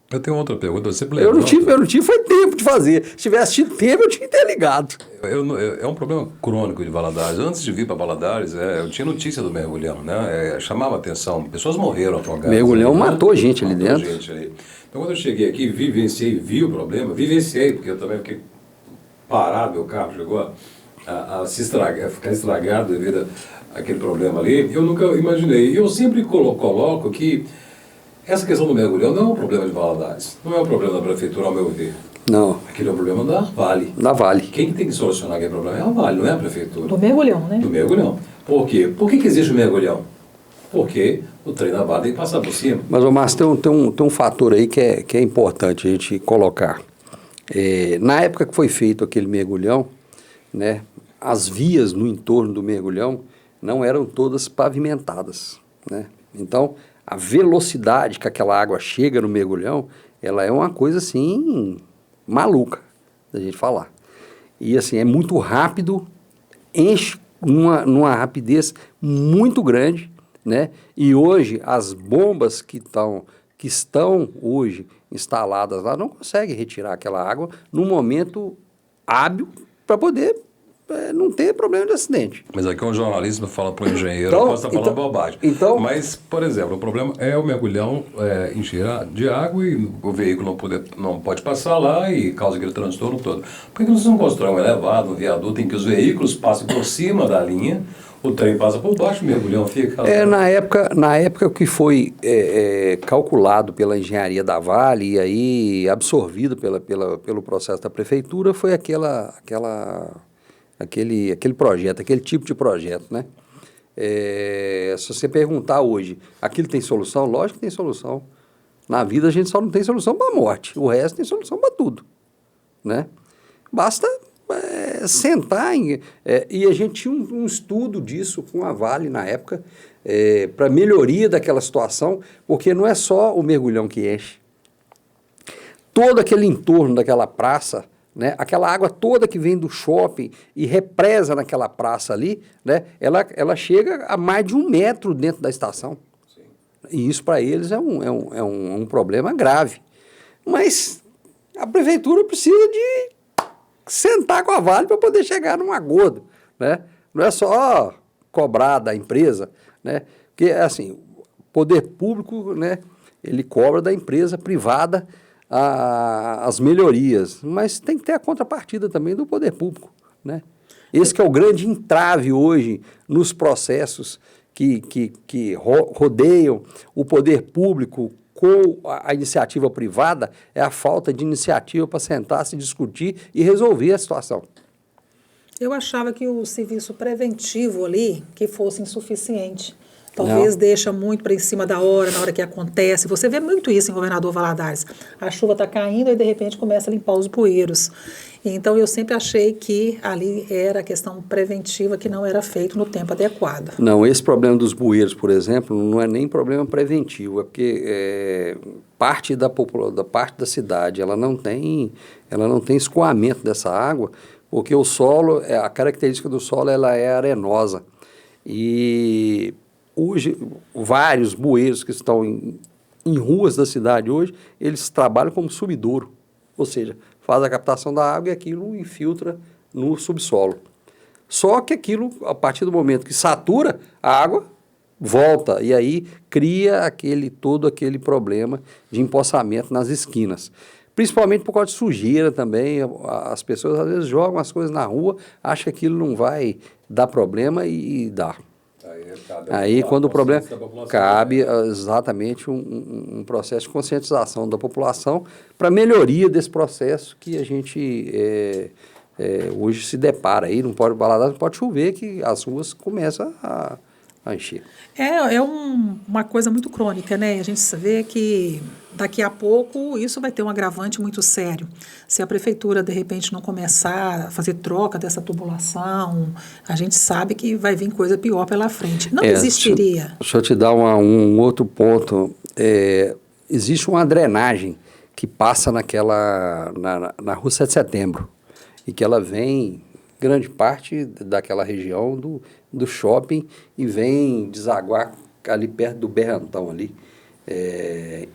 Eu tenho outra pergunta. Você Eu não tive foi tempo de fazer. Se tivesse tido tempo, eu tinha que ter ligado. É um problema crônico de Valadares. Antes de vir para Valadares, eu tinha notícia do mergulhão, né? Chamava atenção. Pessoas morreram afogadas. Mergulhão ali, né? matou gente ali Matou dentro. gente ali. Então, quando eu cheguei aqui, vi o problema, porque eu também fiquei parado, meu carro chegou a ficar estragado devido àquele problema ali. Eu nunca imaginei. Eu sempre coloco que essa questão do mergulhão não é um problema de Valadares, não é um problema da prefeitura, ao meu ver. Não. Aquele é um problema da Vale. Da Vale. Quem tem que solucionar aquele problema é a Vale, não é a prefeitura. Do mergulhão, né? Do mergulhão. Por quê? Por que existe o mergulhão? Porque o trem da Vale tem que passar por cima. Mas, ô Márcio, tem um fator aí que é importante a gente colocar. Na época que foi feito aquele mergulhão, né, as vias no entorno do mergulhão não eram todas pavimentadas, né? Então, a velocidade que aquela água chega no mergulhão, ela é uma coisa assim maluca da gente falar. E assim, é muito rápido, enche numa rapidez muito grande, né? E hoje as bombas que estão hoje instaladas lá não conseguem retirar aquela água no momento hábil para poder não ter problema de acidente. Mas aqui um jornalista fala para o engenheiro, Então, eu posso estar falando bobagem. Mas, por exemplo, o problema é o mergulhão encher de água e o veículo não pode passar lá e causa aquele transtorno todo. Por que você não constrói um elevado, um viaduto em que os veículos passem por cima da linha, o trem passa por baixo, o mergulhão fica... Na época que foi calculado pela engenharia da Vale e aí absorvido pelo processo da prefeitura, foi aquele projeto, aquele tipo de projeto, né? Se você perguntar hoje, aquilo tem solução? Lógico que tem solução. Na vida a gente só não tem solução para a morte, o resto tem solução para tudo, né? Basta sentar e a gente tinha um estudo disso com a Vale na época, para melhoria daquela situação, porque não é só o mergulhão que enche. Todo aquele entorno daquela praça, né, aquela água toda que vem do shopping e represa naquela praça ali, né, ela chega a mais de 1 metro dentro da estação. Sim. E isso para eles é um problema grave. Mas a prefeitura precisa de sentar com a Vale para poder chegar num acordo, né? Não é só cobrar da empresa, né? Porque, assim, o poder público, né, ele cobra da empresa privada as melhorias, mas tem que ter a contrapartida também do poder público, né? Esse que é o grande entrave hoje nos processos que rodeiam o poder público com a iniciativa privada, é a falta de iniciativa para sentar, se discutir e resolver a situação. Eu achava que o serviço preventivo ali que fosse insuficiente. Talvez deixa muito para em cima da hora, na hora que acontece. Você vê muito isso em Governador Valadares. A chuva está caindo e, de repente, começa a limpar os bueiros. Então, eu sempre achei que ali era a questão preventiva que não era feito no tempo adequado. Não, esse problema dos bueiros, por exemplo, não é nem problema preventivo, é porque parte da cidade ela não tem escoamento dessa água, porque o solo, a característica do solo ela é arenosa. E hoje, vários bueiros que estão em ruas da cidade hoje, eles trabalham como sumidouro, ou seja, faz a captação da água e aquilo infiltra no subsolo. Só que aquilo, a partir do momento que satura, a água volta e aí cria todo aquele problema de empoçamento nas esquinas. Principalmente por causa de sujeira também, as pessoas às vezes jogam as coisas na rua, acham que aquilo não vai dar problema e dá. Aí quando o problema cabe exatamente um processo de conscientização da população para melhoria desse processo que a gente hoje se depara aí, não pode chover que as ruas começam a encher. Uma coisa muito crônica, né? A gente vê que daqui a pouco isso vai ter um agravante muito sério. Se a prefeitura, de repente, não começar a fazer troca dessa tubulação, a gente sabe que vai vir coisa pior pela frente. Não existiria. Deixa eu te dar um outro ponto. Existe uma drenagem que passa na Rua 7 de Setembro e que ela vem grande parte daquela região do shopping e vem desaguar ali perto do Berrantão ali.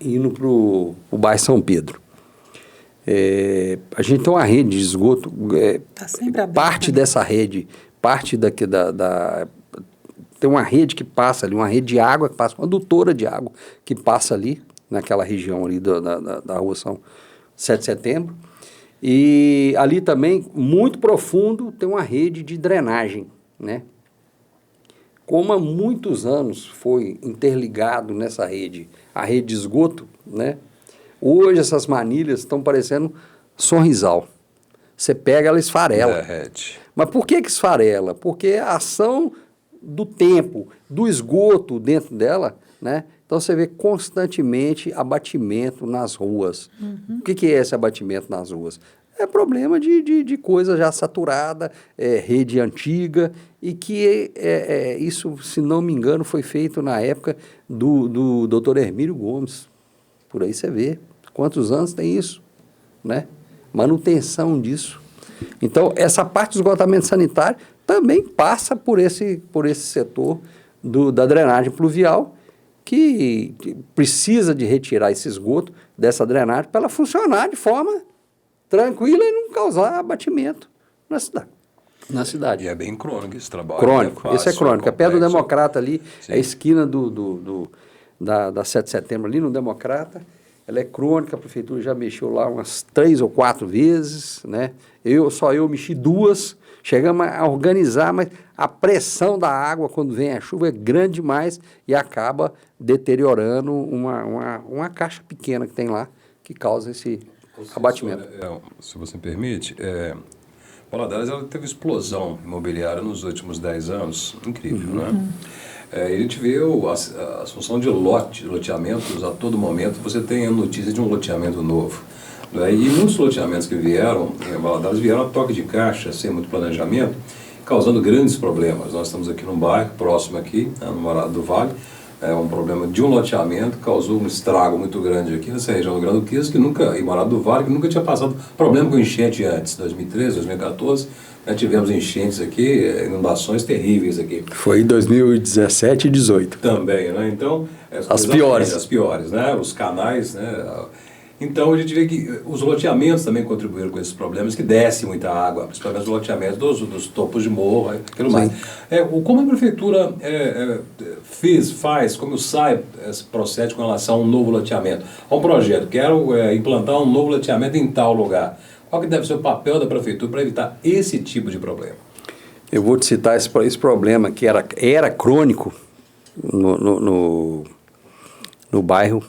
indo para o bairro São Pedro. A gente tem uma rede de esgoto, Tá sempre aberta, parte né? dessa rede, parte daqui tem uma rede que passa ali, uma rede de água que passa, uma adutora de água que passa ali, naquela região ali da rua São 7 de Setembro. E ali também, muito profundo, tem uma rede de drenagem, né? Como há muitos anos foi interligado nessa rede, a rede de esgoto, né? Hoje essas manilhas estão parecendo sorrisal. Você pega, ela esfarela. Derrete. Mas por que esfarela? Porque a ação do tempo, do esgoto dentro dela, né? Então você vê constantemente abatimento nas ruas. O que é esse abatimento nas ruas? É problema de coisa já saturada, rede antiga, e que isso, se não me engano, foi feito na época do Dr. Hermílio Gomes. Por aí você vê quantos anos tem isso, né? Manutenção disso. Então, essa parte do esgotamento sanitário também passa por esse setor da drenagem pluvial, que precisa de retirar esse esgoto dessa drenagem para ela funcionar de forma tranquila e não causar abatimento na cidade. E é bem crônico esse trabalho. Crônico, Esse é crônico. É perto do Democrata ali, Sim. é a esquina da 7 de Setembro ali no Democrata. Ela é crônica, a prefeitura já mexeu lá umas 3 ou 4 vezes, né? Só eu mexi 2, chegamos a organizar, mas a pressão da água quando vem a chuva é grande demais e acaba deteriorando uma caixa pequena que tem lá, que causa esse abatimento. Se você me permite, Valadares ela teve explosão imobiliária nos últimos 10 anos, incrível, né? E a gente vê a função de loteamentos a todo momento, você tem a notícia de um loteamento novo. Né? E muitos loteamentos que vieram em Valadares vieram a toque de caixa, sem muito planejamento, causando grandes problemas. Nós estamos aqui num bairro próximo aqui, no Morado do Vale, um problema de um loteamento, causou um estrago muito grande aqui nessa região do Grande Duquesa, em Morado do Vale, que nunca tinha passado problema com enchente antes, 2013, 2014, né, tivemos enchentes aqui, inundações terríveis aqui. Foi em 2017 e 2018. Também, né? Então, As piores. As piores, né? Os canais, né? Então, a gente vê que os loteamentos também contribuíram com esses problemas, que desce muita água, principalmente os loteamentos dos topos de morro, aquilo mais. Como a prefeitura faz, como sai esse processo com relação a um novo loteamento? A um projeto, quero implantar um novo loteamento em tal lugar. Qual que deve ser o papel da prefeitura para evitar esse tipo de problema? Eu vou te citar esse problema que era crônico no bairro.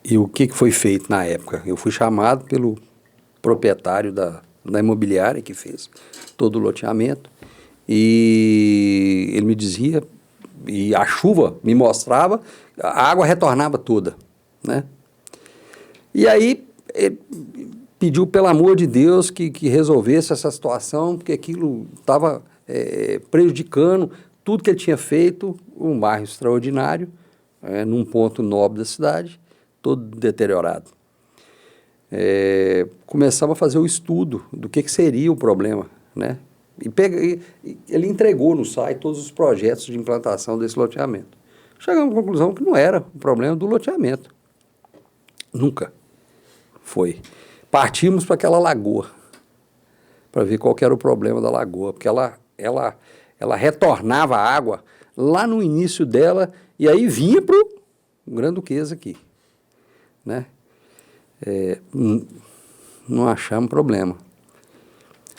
E o que foi feito na época? Eu fui chamado pelo proprietário da imobiliária que fez todo o loteamento e ele me dizia, e a chuva me mostrava, a água retornava toda, né? E aí ele pediu, pelo amor de Deus, que resolvesse essa situação, porque aquilo estava prejudicando tudo que ele tinha feito, um bairro extraordinário, num ponto nobre da cidade, todo deteriorado. Começamos a fazer o estudo do que seria o problema, né? E ele entregou no site todos os projetos de implantação desse loteamento. Chegamos à conclusão que não era o problema do loteamento. Nunca foi. Partimos para aquela lagoa, para ver qual que era o problema da lagoa, porque ela retornava a água lá no início dela e aí vinha para o Grande Duquesa aqui, né? Não achamos problema.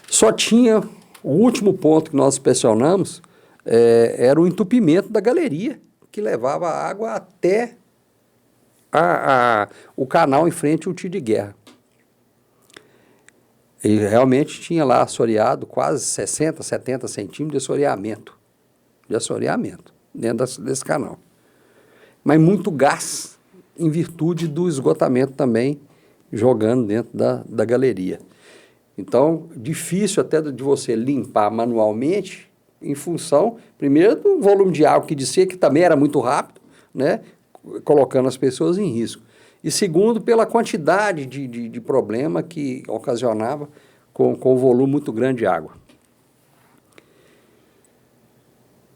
Só tinha o último ponto que nós inspecionamos, era o entupimento da galeria, que levava a água até o canal em frente ao tiro de guerra. E realmente tinha lá assoreado quase 60, 70 centímetros de assoreamento dentro desse canal. Mas muito gás, em virtude do esgotamento também, jogando dentro da galeria. Então, difícil até de você limpar manualmente, em função, primeiro, do volume de água que descia, que também era muito rápido, né, colocando as pessoas em risco. E segundo, pela quantidade de problema que ocasionava com o volume muito grande de água.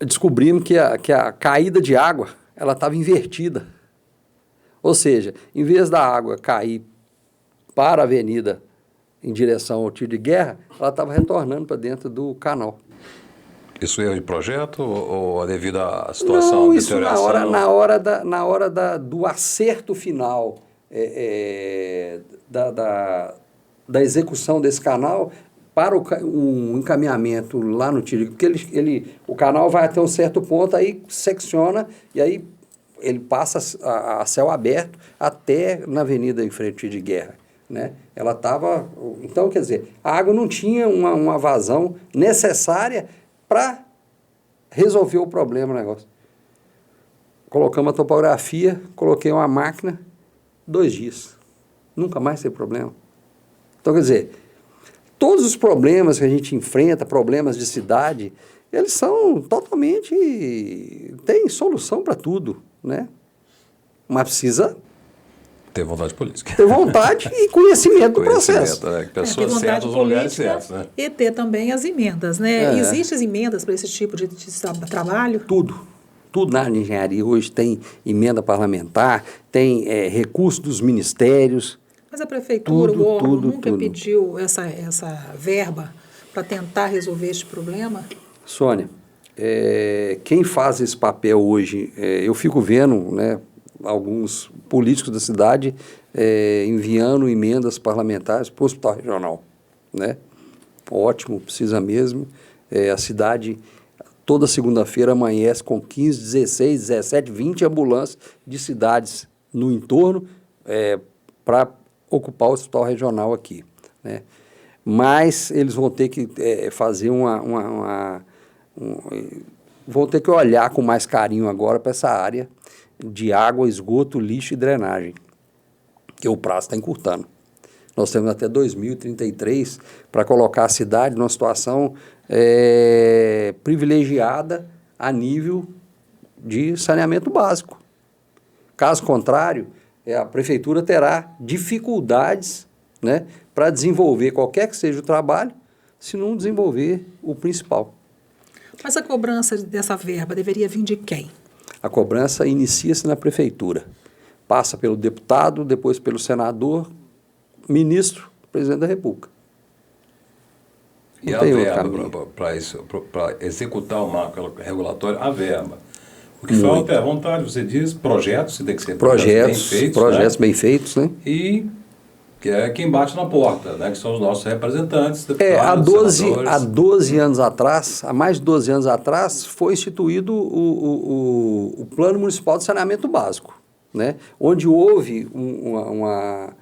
descobrimos que a caída de água ela estava invertida. Ou seja, em vez da água cair para a avenida em direção ao tiro de guerra, ela estava retornando para dentro do canal. Isso é de projeto ou devido à situação? Não, isso na hora do acerto final da execução desse canal para um encaminhamento lá no tiro, porque o canal vai até um certo ponto, aí secciona e aí ele passa a céu aberto até na avenida em frente ao tiro de guerra. Né? Ela estava... Então, quer dizer, a água não tinha uma vazão necessária para resolver o problema do negócio. Colocamos a topografia, coloquei uma máquina, 2 dias. Nunca mais teve problema. Então, quer dizer, todos os problemas que a gente enfrenta, problemas de cidade, eles são totalmente... tem solução para tudo, né? Mas precisa... ter vontade política. Ter vontade e conhecimento do processo. Né? Pessoas certas nos lugares certos. Né? E ter também as emendas, né? Existem as emendas para esse tipo de trabalho? Tudo na engenharia hoje tem emenda parlamentar, tem recurso dos ministérios. Mas a prefeitura, o órgão, nunca pediu essa verba para tentar resolver este problema? Sônia, quem faz esse papel hoje, eu fico vendo, né, alguns políticos da cidade enviando emendas parlamentares para o hospital regional, né? Ótimo, precisa mesmo. A cidade, toda segunda-feira, amanhece com 15, 16, 17, 20 ambulâncias de cidades no entorno para ocupar o hospital regional aqui, né? Mas eles vão ter que fazer vão ter que olhar com mais carinho agora para essa área de água, esgoto, lixo e drenagem, que o prazo está encurtando. Nós temos até 2033 para colocar a cidade numa situação privilegiada a nível de saneamento básico. Caso contrário, a prefeitura terá dificuldades, né, para desenvolver qualquer que seja o trabalho, se não desenvolver o principal. Mas a cobrança dessa verba deveria vir de quem? A cobrança inicia-se na prefeitura, passa pelo deputado, depois pelo senador, ministro, presidente da República. E a verba para executar o marco regulatório, a verba. O que falta é a vontade, você diz, projetos, tem que ser projetos bem feitos, né? E que é quem bate na porta, né? Que são os nossos representantes, deputados, há 12 anos atrás, há mais de 12 anos atrás, foi instituído o Plano Municipal de Saneamento Básico, né? Onde houve uma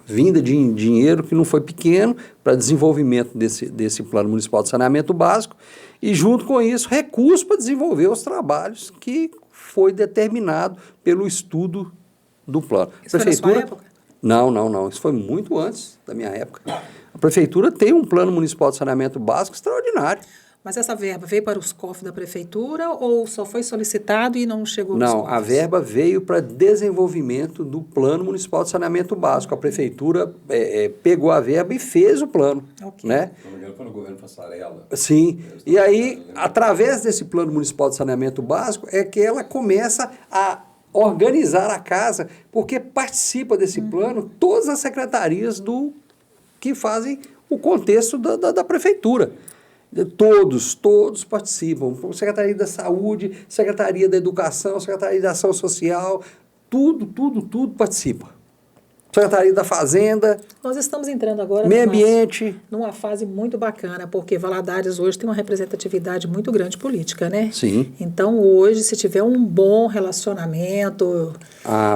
vinda de dinheiro que não foi pequeno para desenvolvimento desse Plano Municipal de Saneamento Básico e, junto com isso, recursos para desenvolver os trabalhos que foi determinado pelo estudo do plano. Isso foi na sua época? Não. Isso foi muito antes da minha época. A prefeitura tem um Plano Municipal de Saneamento Básico extraordinário. Mas essa verba veio para os cofres da prefeitura ou só foi solicitado e não chegou nos cofres? Não, a verba veio para desenvolvimento do Plano Municipal de Saneamento Básico. A prefeitura pegou a verba e fez o plano. Okay. Né? Se não me engano, foi no governo Passarella. Sim. E aí, através desse Plano Municipal de Saneamento Básico, é que ela começa a organizar a casa, porque participa desse plano todas as secretarias que fazem o contexto da prefeitura. Todos participam. Secretaria da Saúde, Secretaria da Educação, Secretaria da Ação Social, tudo participa. Secretaria da Fazenda. Nós estamos entrando agora Meio Ambiente. Numa fase muito bacana, porque Valadares hoje tem uma representatividade muito grande política, né? Sim. Então, hoje, se tiver um bom relacionamento,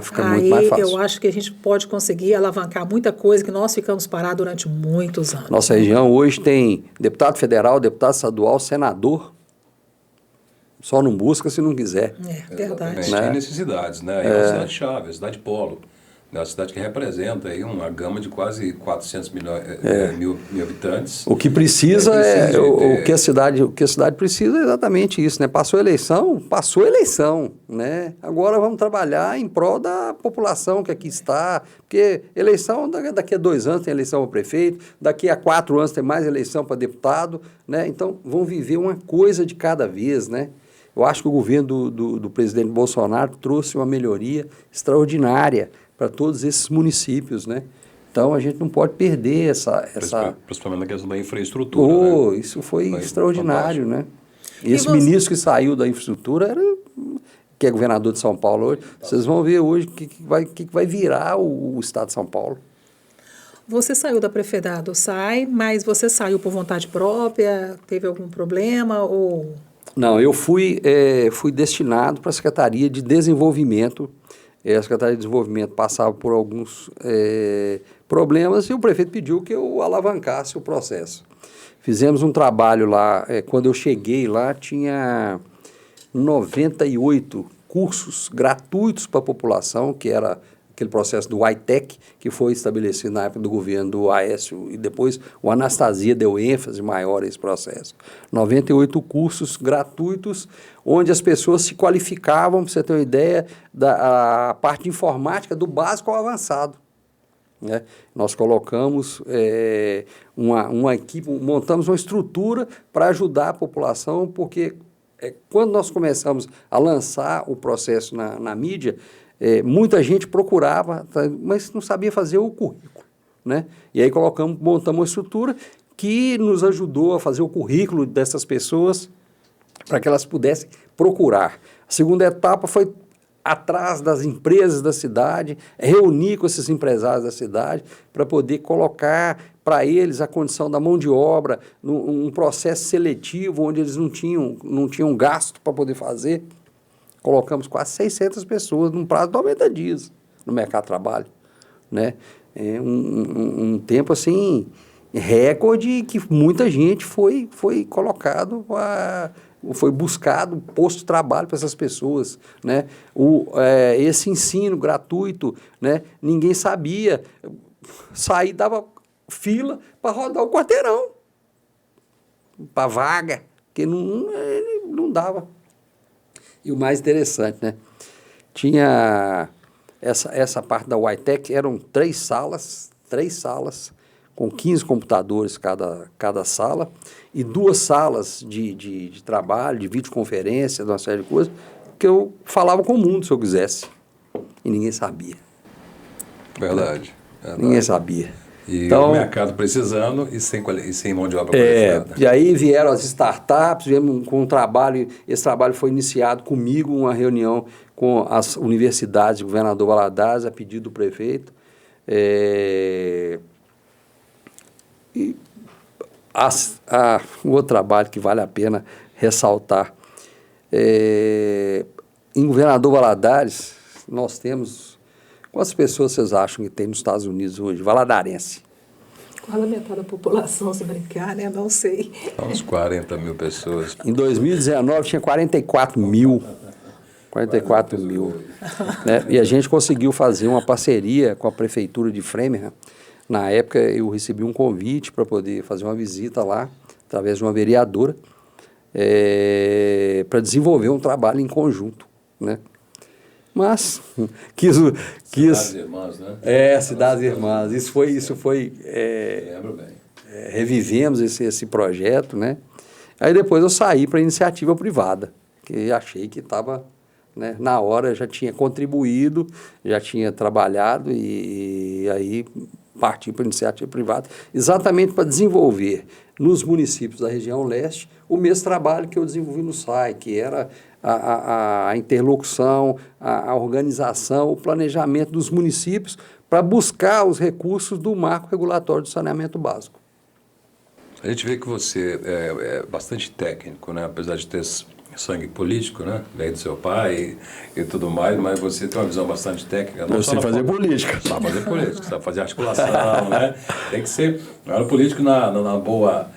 fica muito mais fácil. Eu acho que a gente pode conseguir alavancar muita coisa que nós ficamos parados durante muitos anos. Nossa região hoje tem deputado federal, deputado estadual, senador. Só não busca se não quiser. Verdade. Tem necessidades, né? É a cidade-chave, a cidade-polo. É uma cidade que representa aí uma gama de quase 400 mil habitantes. O que precisa o que a cidade precisa é exatamente isso, né? Passou a eleição, né? Agora vamos trabalhar em prol da população que aqui está, porque eleição daqui a 2 anos tem eleição para prefeito, daqui a 4 anos tem mais eleição para deputado, né? Então vamos viver uma coisa de cada vez, né? Eu acho que o governo do presidente Bolsonaro trouxe uma melhoria extraordinária para todos esses municípios, né? Então a gente não pode perder essa... Principalmente na questão da infraestrutura, né? Isso foi extraordinário, fantástico, né? Esse ministro que saiu da infraestrutura que é governador de São Paulo hoje. Vocês vão ver hoje o que vai virar o estado de São Paulo. Você saiu da prefeitura do SAI, mas você saiu por vontade própria? Teve algum problema ou... Não, eu fui destinado para a Secretaria de Desenvolvimento. A Secretaria de Desenvolvimento passava por alguns problemas e o prefeito pediu que eu alavancasse o processo. Fizemos um trabalho lá, quando eu cheguei lá tinha 98 cursos gratuitos para a população, que era aquele processo do ITEC, que foi estabelecido na época do governo do Aécio, e depois o Anastasia deu ênfase maior a esse processo. 98 cursos gratuitos, onde as pessoas se qualificavam, para você ter uma ideia, da parte de informática do básico ao avançado. Né? Nós colocamos uma equipe, montamos uma estrutura para ajudar a população, porque quando nós começamos a lançar o processo na mídia, muita gente procurava, mas não sabia fazer o currículo, né? E aí montamos uma estrutura que nos ajudou a fazer o currículo dessas pessoas para que elas pudessem procurar. A segunda etapa foi atrás das empresas da cidade, reunir com esses empresários da cidade para poder colocar para eles a condição da mão de obra, um processo seletivo onde eles não tinham gasto para poder fazer. Colocamos quase 600 pessoas num prazo de 90 dias no mercado de trabalho, né? Um tempo assim, recorde, que muita gente foi colocado, foi buscado posto de trabalho para essas pessoas, né? Esse ensino gratuito, né? Ninguém sabia, sair dava fila para rodar o quarteirão, para vaga, porque não dava. E o mais interessante, né? Tinha essa parte da YTEC, eram 3 salas, com 15 computadores cada sala, e 2 salas de trabalho, de videoconferência, de uma série de coisas, que eu falava com o mundo se eu quisesse. E ninguém sabia. Verdade. Ninguém sabia. E então, o mercado precisando e sem mão de obra qualificada. E aí vieram as startups, viemos com um trabalho, esse trabalho foi iniciado comigo, uma reunião com as universidades, o governador Valadares, a pedido do prefeito. E um outro trabalho que vale a pena ressaltar. Em governador Valadares, nós temos... Quantas pessoas vocês acham que tem nos Estados Unidos hoje? Valadarense. Quase a metade da população, se brincar, né? Não sei. Uns 40 mil pessoas. Em 2019 tinha 44 mil. 44 mil. Né? E a gente conseguiu fazer uma parceria com a prefeitura de Framingham. Na época eu recebi um convite para poder fazer uma visita lá, através de uma vereadora, para desenvolver um trabalho em conjunto, né? Mas Cidades Irmãs, né? Cidades Irmãs. Isso foi lembro bem. Revivemos esse projeto, né? Aí depois eu saí para a iniciativa privada, que achei que estava, né, na hora, já tinha contribuído, já tinha trabalhado e aí parti para a iniciativa privada, exatamente para desenvolver nos municípios da região leste o mesmo trabalho que eu desenvolvi no SAI, que era a interlocução, a organização, o planejamento dos municípios para buscar os recursos do marco regulatório do saneamento básico. A gente vê que você é bastante técnico, né? Apesar de ter sangue político, né? Veio do seu pai e tudo mais, mas você tem uma visão bastante técnica. Eu sei fazer política. Sabe fazer política, sabe fazer articulação, né? Tem que ser, não era político na boa...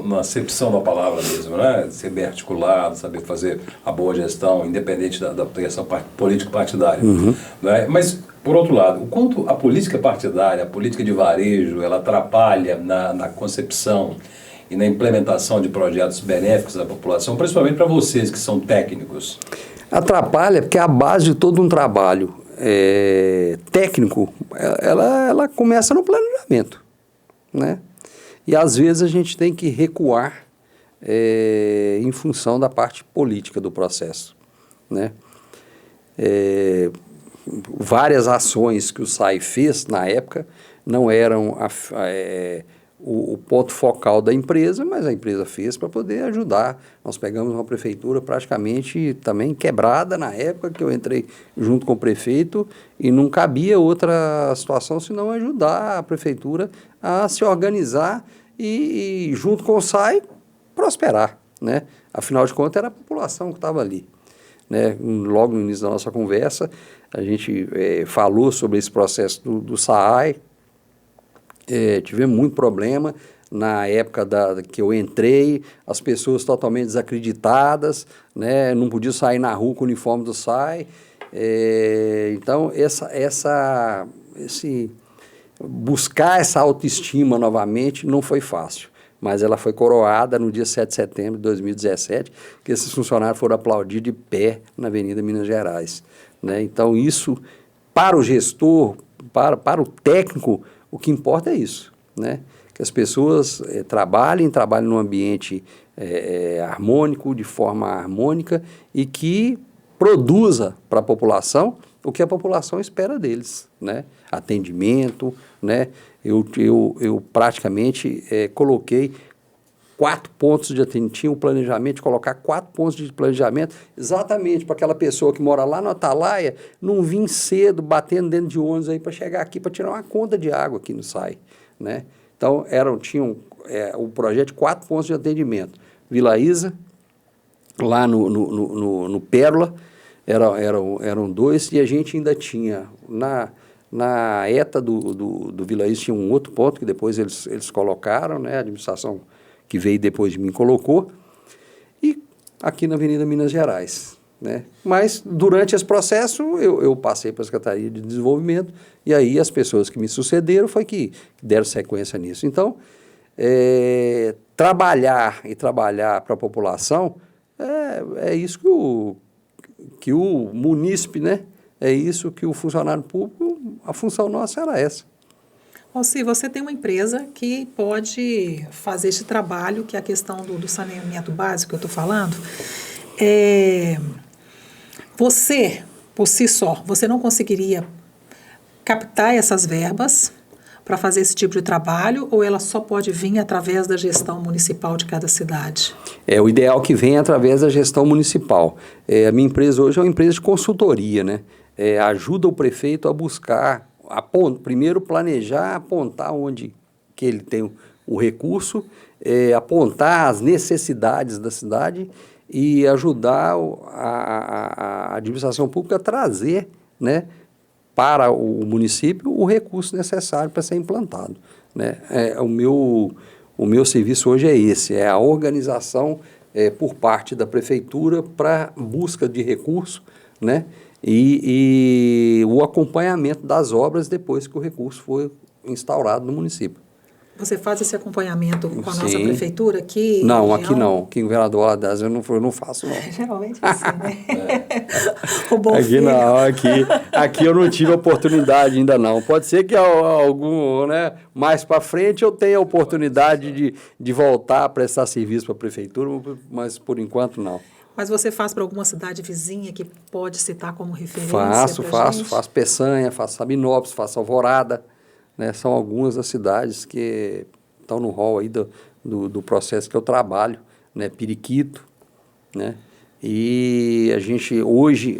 na acepção da palavra mesmo, né? Ser bem articulado, saber fazer a boa gestão, independente da questão político-partidária. Uhum. Né? Mas Por outro lado, o quanto a política partidária, a política de varejo, ela atrapalha na concepção e na implementação de projetos benéficos à população, principalmente para vocês que são técnicos? Atrapalha porque a base de todo um trabalho técnico, ela começa no planejamento, né? E às vezes a gente tem que recuar em função da parte política do processo, né? Várias ações que o SAI fez na época não eram o ponto focal da empresa, mas a empresa fez para poder ajudar. Nós pegamos uma prefeitura praticamente também quebrada na época que eu entrei junto com o prefeito e não cabia outra situação senão ajudar a prefeitura a se organizar e junto com o SAI, prosperar, né? Afinal de contas, era a população que estava ali, né? Logo no início da nossa conversa, a gente falou sobre esse processo do SAI. Tivemos muito problema na época que eu entrei, as pessoas totalmente desacreditadas, né? Não podiam sair na rua com o uniforme do SAI. Então, buscar essa autoestima novamente não foi fácil, mas ela foi coroada no dia 7 de setembro de 2017, que esses funcionários foram aplaudir de pé na Avenida Minas Gerais, né? Então, isso, para o gestor, para o técnico, o que importa é isso, né? Que as pessoas trabalhem num ambiente harmônico, de forma harmônica e que produza para a população o que a população espera deles, né? Atendimento, né? Eu praticamente coloquei 4 pontos de atendimento, tinha um planejamento de colocar 4 pontos de planejamento exatamente para aquela pessoa que mora lá no Atalaia não vir cedo batendo dentro de ônibus aí para chegar aqui para tirar uma conta de água aqui no SAI, né? Então tinham o projeto de 4 pontos de atendimento. Vila Isa, lá no Pérola, eram 2 e a gente ainda tinha na ETA do Vila Isa tinha um outro ponto que depois eles colocaram, né? A administração que veio depois de mim colocou, e aqui na Avenida Minas Gerais, né? Mas durante esse processo eu passei para a Secretaria de Desenvolvimento e aí as pessoas que me sucederam foi que deram sequência nisso. Então, trabalhar para a população é isso que o munícipe, né? É isso que o funcionário público, a função nossa era essa. Se você tem uma empresa que pode fazer esse trabalho, que é a questão do saneamento básico que eu estou falando, você, por si só, você não conseguiria captar essas verbas para fazer esse tipo de trabalho ou ela só pode vir através da gestão municipal de cada cidade? O ideal que venha através da gestão municipal. A minha empresa hoje é uma empresa de consultoria, né? Ajuda o prefeito a buscar, primeiro planejar, apontar onde que ele tem o recurso, apontar as necessidades da cidade e ajudar a administração pública a trazer, né, para o município o recurso necessário para ser implantado, né? O meu serviço hoje é esse, é a organização por parte da prefeitura para busca de recurso, né? E o acompanhamento das obras depois que o recurso foi instaurado no município. Você faz esse acompanhamento com a Sim. nossa prefeitura aqui? Não, aqui não. Aqui em Governador Valadares eu não faço, não. Geralmente assim, né? O bom aqui filho. não, aqui eu não tive oportunidade ainda não. Pode ser que algum, né, mais para frente eu tenha a oportunidade de voltar a prestar serviço para a prefeitura, mas por enquanto não. Mas você faz para alguma cidade vizinha que pode citar como referência? Faço Peçanha, faço Sabinópolis, faço Alvorada, né? São algumas das cidades que estão no rol aí do processo que eu trabalho, né? Periquito, né? E a gente hoje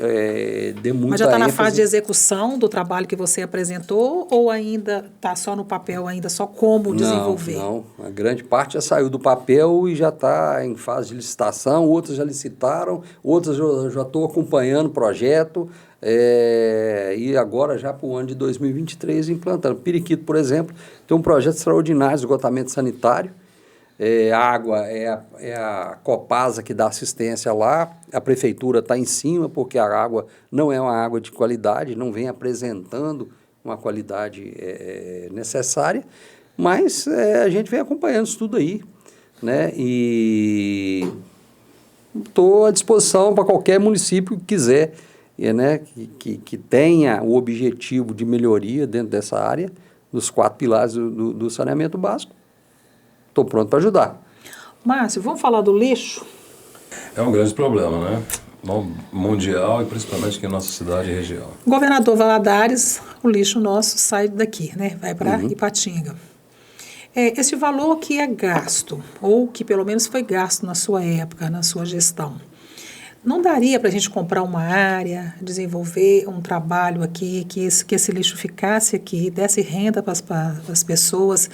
deu muita Mas já está na ênfase. fase de execução do trabalho que você apresentou ou ainda está só no papel, ainda só como desenvolver? Não, a grande parte já saiu do papel e já está em fase de licitação, outras já licitaram, outras eu já estou acompanhando o projeto e agora já para o ano de 2023 implantando. Periquito, por exemplo, tem um projeto extraordinário de esgotamento sanitário, a água é a Copasa que dá assistência lá, a prefeitura está em cima porque a água não é uma água de qualidade, não vem apresentando uma qualidade necessária, mas a gente vem acompanhando isso tudo aí, né? E estou à disposição para qualquer município que quiser, né? que tenha o objetivo de melhoria dentro dessa área, dos 4 pilares do saneamento básico. Estou pronto para ajudar. Márcio, vamos falar do lixo? É um grande problema, né? Mundial e principalmente aqui em nossa cidade e região. Governador Valadares, o lixo nosso sai daqui, né? Vai para Ipatinga. Esse valor que é gasto, ou que pelo menos foi gasto na sua época, na sua gestão, não daria para a gente comprar uma área, desenvolver um trabalho aqui, que esse lixo ficasse aqui, desse renda para as pessoas,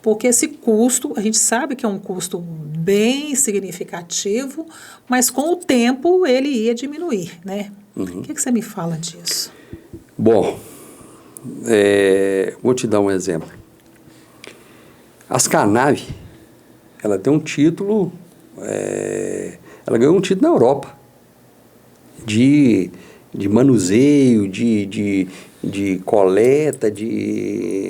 porque esse custo, a gente sabe que é um custo bem significativo, mas com o tempo ele ia diminuir, né? O que você me fala disso? Bom, vou te dar um exemplo. A Ascanave, ela tem um título, ela ganhou um título na Europa, de manuseio, de coleta,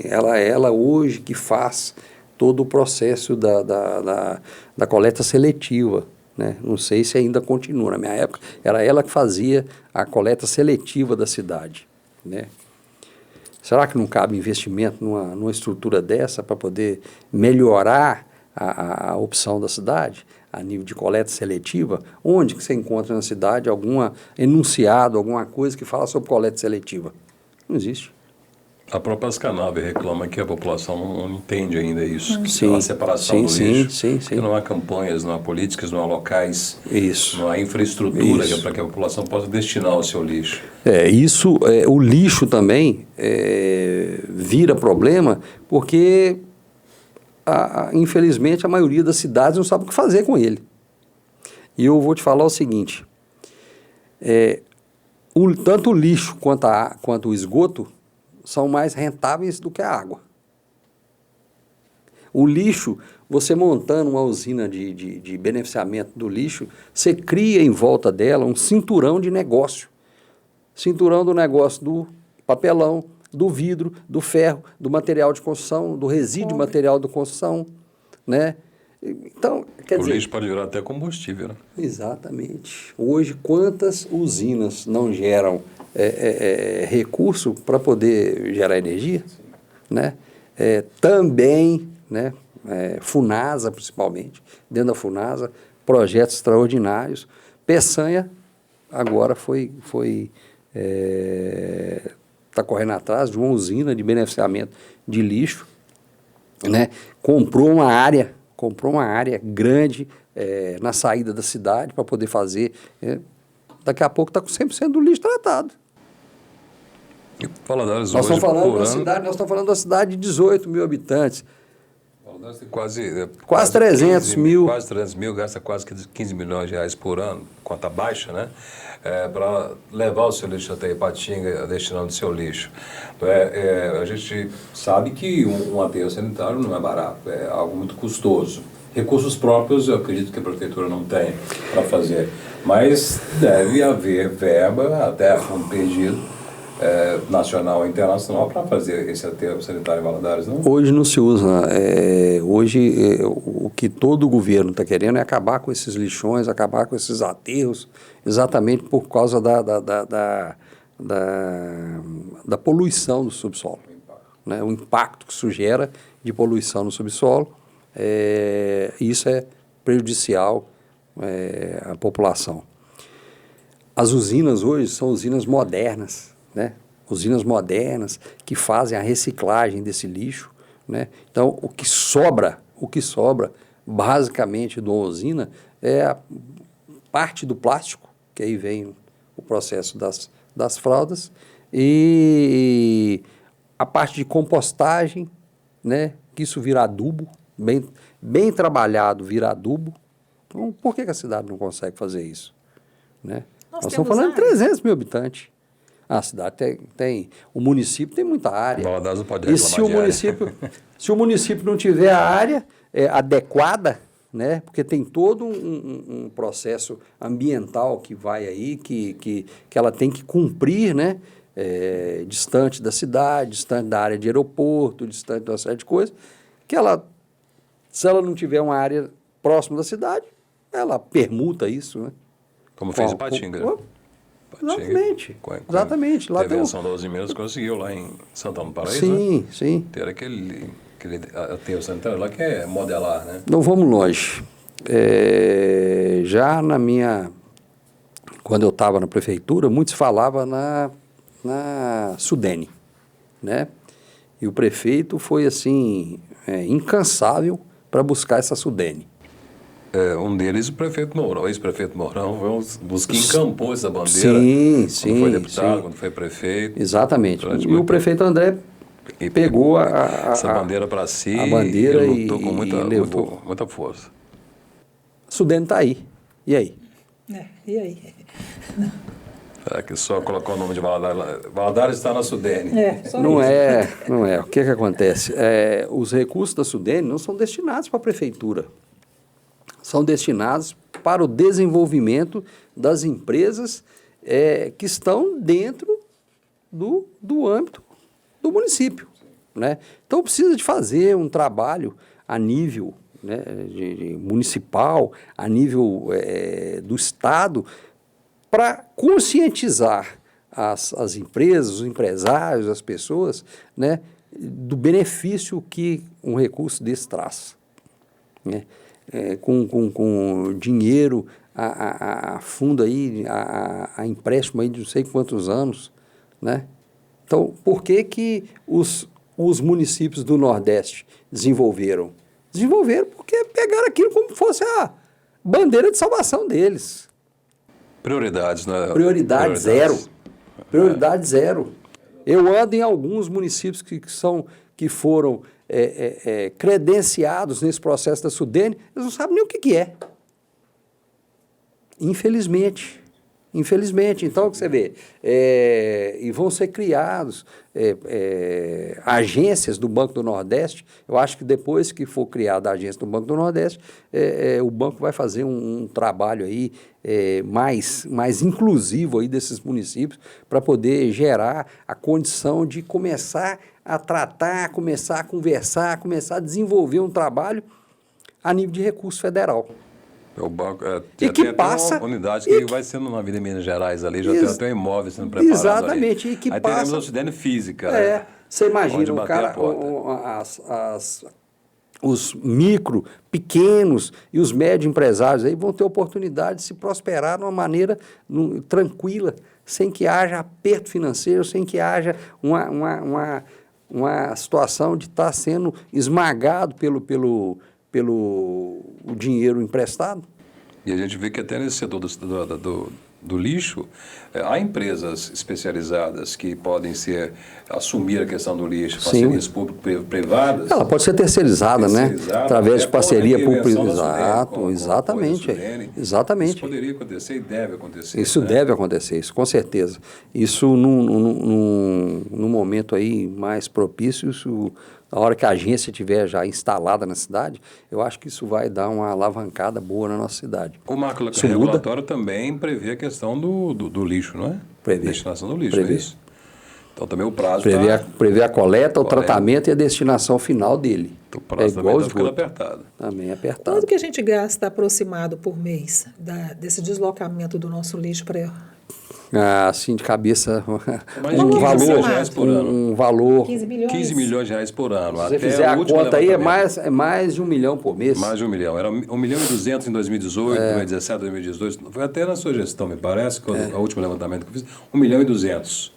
ela hoje que faz todo o processo da coleta seletiva, né? Não sei se ainda continua, na minha época era ela que fazia a coleta seletiva da cidade, né? Será que não cabe investimento numa estrutura dessa para poder melhorar a opção da cidade? A nível de coleta seletiva, onde que você encontra na cidade algum enunciado, alguma coisa que fala sobre coleta seletiva? Não existe. A própria Ascanave reclama que a população não entende ainda isso, que Sim, tem uma separação do lixo, sim. que não há campanhas, não há políticas, não há locais, Isso. não há infraestrutura para que a população possa destinar o seu lixo. O lixo também vira problema porque infelizmente a maioria das cidades não sabe o que fazer com ele. E eu vou te falar o seguinte, tanto o lixo quanto o esgoto são mais rentáveis do que a água. O lixo, você montando uma usina de beneficiamento do lixo, você cria em volta dela um cinturão de negócio. Cinturão do negócio do papelão, do vidro, do ferro, do material de construção, do resíduo de material de construção, né? Então, quer dizer... O lixo pode virar até combustível, né? Exatamente. Hoje, quantas usinas não geram recurso para poder gerar energia? Né? Também, né? Funasa, principalmente, dentro da Funasa, projetos extraordinários. Peçanha, agora está correndo atrás de uma usina de beneficiamento de lixo, né? Comprou uma área grande na saída da cidade para poder fazer. Daqui a pouco está com 100% do lixo tratado. E Valadares Nós hoje, estamos falando de uma cidade de 18 mil habitantes. Valadares tem quase 300 mil. Quase 300 mil, gasta quase 15 milhões de reais por ano, conta baixa, né? Para levar o seu lixo até Ipatinga, destinando o seu lixo. A gente sabe que um aterro sanitário não é barato, é algo muito custoso. Recursos próprios, eu acredito que a prefeitura não tem para fazer, mas deve haver verba, até fundo perdido, nacional e internacional, para fazer esse aterro sanitário em Valadares, não? Hoje não se usa. Hoje, o que todo o governo está querendo é acabar com esses lixões, acabar com esses aterros, exatamente por causa da poluição do subsolo. Né? O impacto que isso gera de poluição no subsolo, isso é prejudicial à população. As usinas hoje são usinas modernas, né? Usinas modernas que fazem a reciclagem desse lixo, né? Então, o que sobra basicamente de uma usina é a parte do plástico, que aí vem o processo das fraldas, e a parte de compostagem, né? Que isso vira adubo, bem trabalhado vira adubo. Então, por que a cidade não consegue fazer isso? Né? Nós estamos falando de 300 mil habitantes. A cidade o município tem muita área. Valadares não pode E reclamar se o município não tiver a área, adequada, né? Porque tem todo um processo ambiental que vai aí, que ela tem que cumprir, né? Distante da cidade, distante da área de aeroporto, distante de uma série de coisas, que ela, se ela não tiver uma área próxima da cidade, ela permuta isso, né? Como fez em Patinga. Exatamente. Exatamente. Lá intervenção da Uzi Minas conseguiu lá em Santana do Paraíso, sim, né? sim. Ter aquele aterro sanitário lá que é modelar, né? Não vamos longe. Já quando eu estava na prefeitura, muito se falava na Sudene, né? E o prefeito foi assim, incansável para buscar essa Sudene. Um deles, o prefeito Mourão, ex-prefeito Mourão, foi um dos que encampou essa bandeira. Sim, quando foi deputado, quando foi prefeito. Exatamente. E o prefeito André pegou essa bandeira para si, a bandeira e lutou com levou. muita força. A Sudene está aí. E aí? E aí? Que só colocou o nome de Valadares. Valadares está na Sudene. Não é. O que acontece? Os recursos da Sudene não são destinados para a prefeitura. São destinados para o desenvolvimento das empresas que estão dentro do âmbito do município, né? Então precisa de fazer um trabalho a nível, né, de municipal, a nível do Estado, para conscientizar as empresas, os empresários, as pessoas, né, do benefício que um recurso desse traz, né? Com dinheiro a fundo aí, a empréstimo aí de não sei quantos anos, né? Então, por que os municípios do Nordeste desenvolveram? Desenvolveram porque pegaram aquilo como fosse a bandeira de salvação deles. Prioridades, né? Prioridade zero. Prioridade zero. Eu ando em alguns municípios que foram credenciados nesse processo da Sudene, eles não sabem nem o que é. Infelizmente. Então, o que você vê? E vão ser criados agências do Banco do Nordeste. Eu acho que depois que for criada a agência do Banco do Nordeste, o banco vai fazer um trabalho aí mais inclusivo aí desses municípios para poder gerar a condição de começar a tratar, começar a conversar, começar a desenvolver um trabalho a nível de recurso federal. O banco e que passa uma unidade que vai sendo na Avenida Minas Gerais ali, já tem até um imóvel sendo preparado. Exatamente. Ali. E que aí passa, teremos a Sudene física. Né? Você imagina um cara, os micro, pequenos e os médios empresários aí vão ter oportunidade de se prosperar de uma maneira tranquila, sem que haja aperto financeiro, sem que haja uma situação de estar sendo esmagado pelo o dinheiro emprestado. E a gente vê que até nesse setor do lixo, há empresas especializadas que podem assumir a questão do lixo, parcerias público-privadas. Ela pode ser terceirizada, né? Através de parceria público-privada. Exatamente. Exatamente. Isso poderia acontecer e deve acontecer. Isso deve acontecer, isso com certeza. Isso num momento aí mais propício, na hora que a agência estiver já instalada na cidade, eu acho que isso vai dar uma alavancada boa na nossa cidade. O marco regulatório também prevê a questão do lixo, não é? Prevê. Destinação do lixo, prevê. é isso? Então também o prazo prevê a coleta, o tratamento e a destinação final dele. O prazo também está ficando apertado. Também apertado. Quanto que a gente gasta aproximado por mês desse deslocamento do nosso lixo para... Assim, de cabeça, um valor 15 milhões. 15 milhões de reais por ano. Se você fizer a conta aí, é mais de 1 milhão por mês. Mais de 1 milhão. Era 1 milhão e 200 em 2018, 2017, 2018. Foi até na sua gestão, me parece, quando o último levantamento que eu fiz, 1 milhão e 200,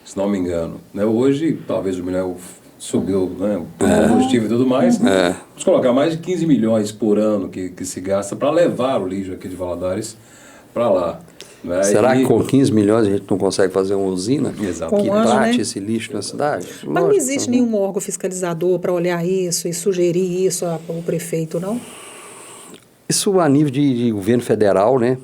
se não me engano. Hoje, talvez 1 milhão subiu, né, pelo combustível e tudo mais. Vamos colocar mais de 15 milhões por ano que se gasta para levar o lixo aqui de Valadares para lá. Será que com 15 milhões a gente não consegue fazer uma usina que trate esse lixo na cidade? Mas não existe nenhum órgão fiscalizador para olhar isso e sugerir isso ao prefeito, não? Isso a nível de governo federal, né?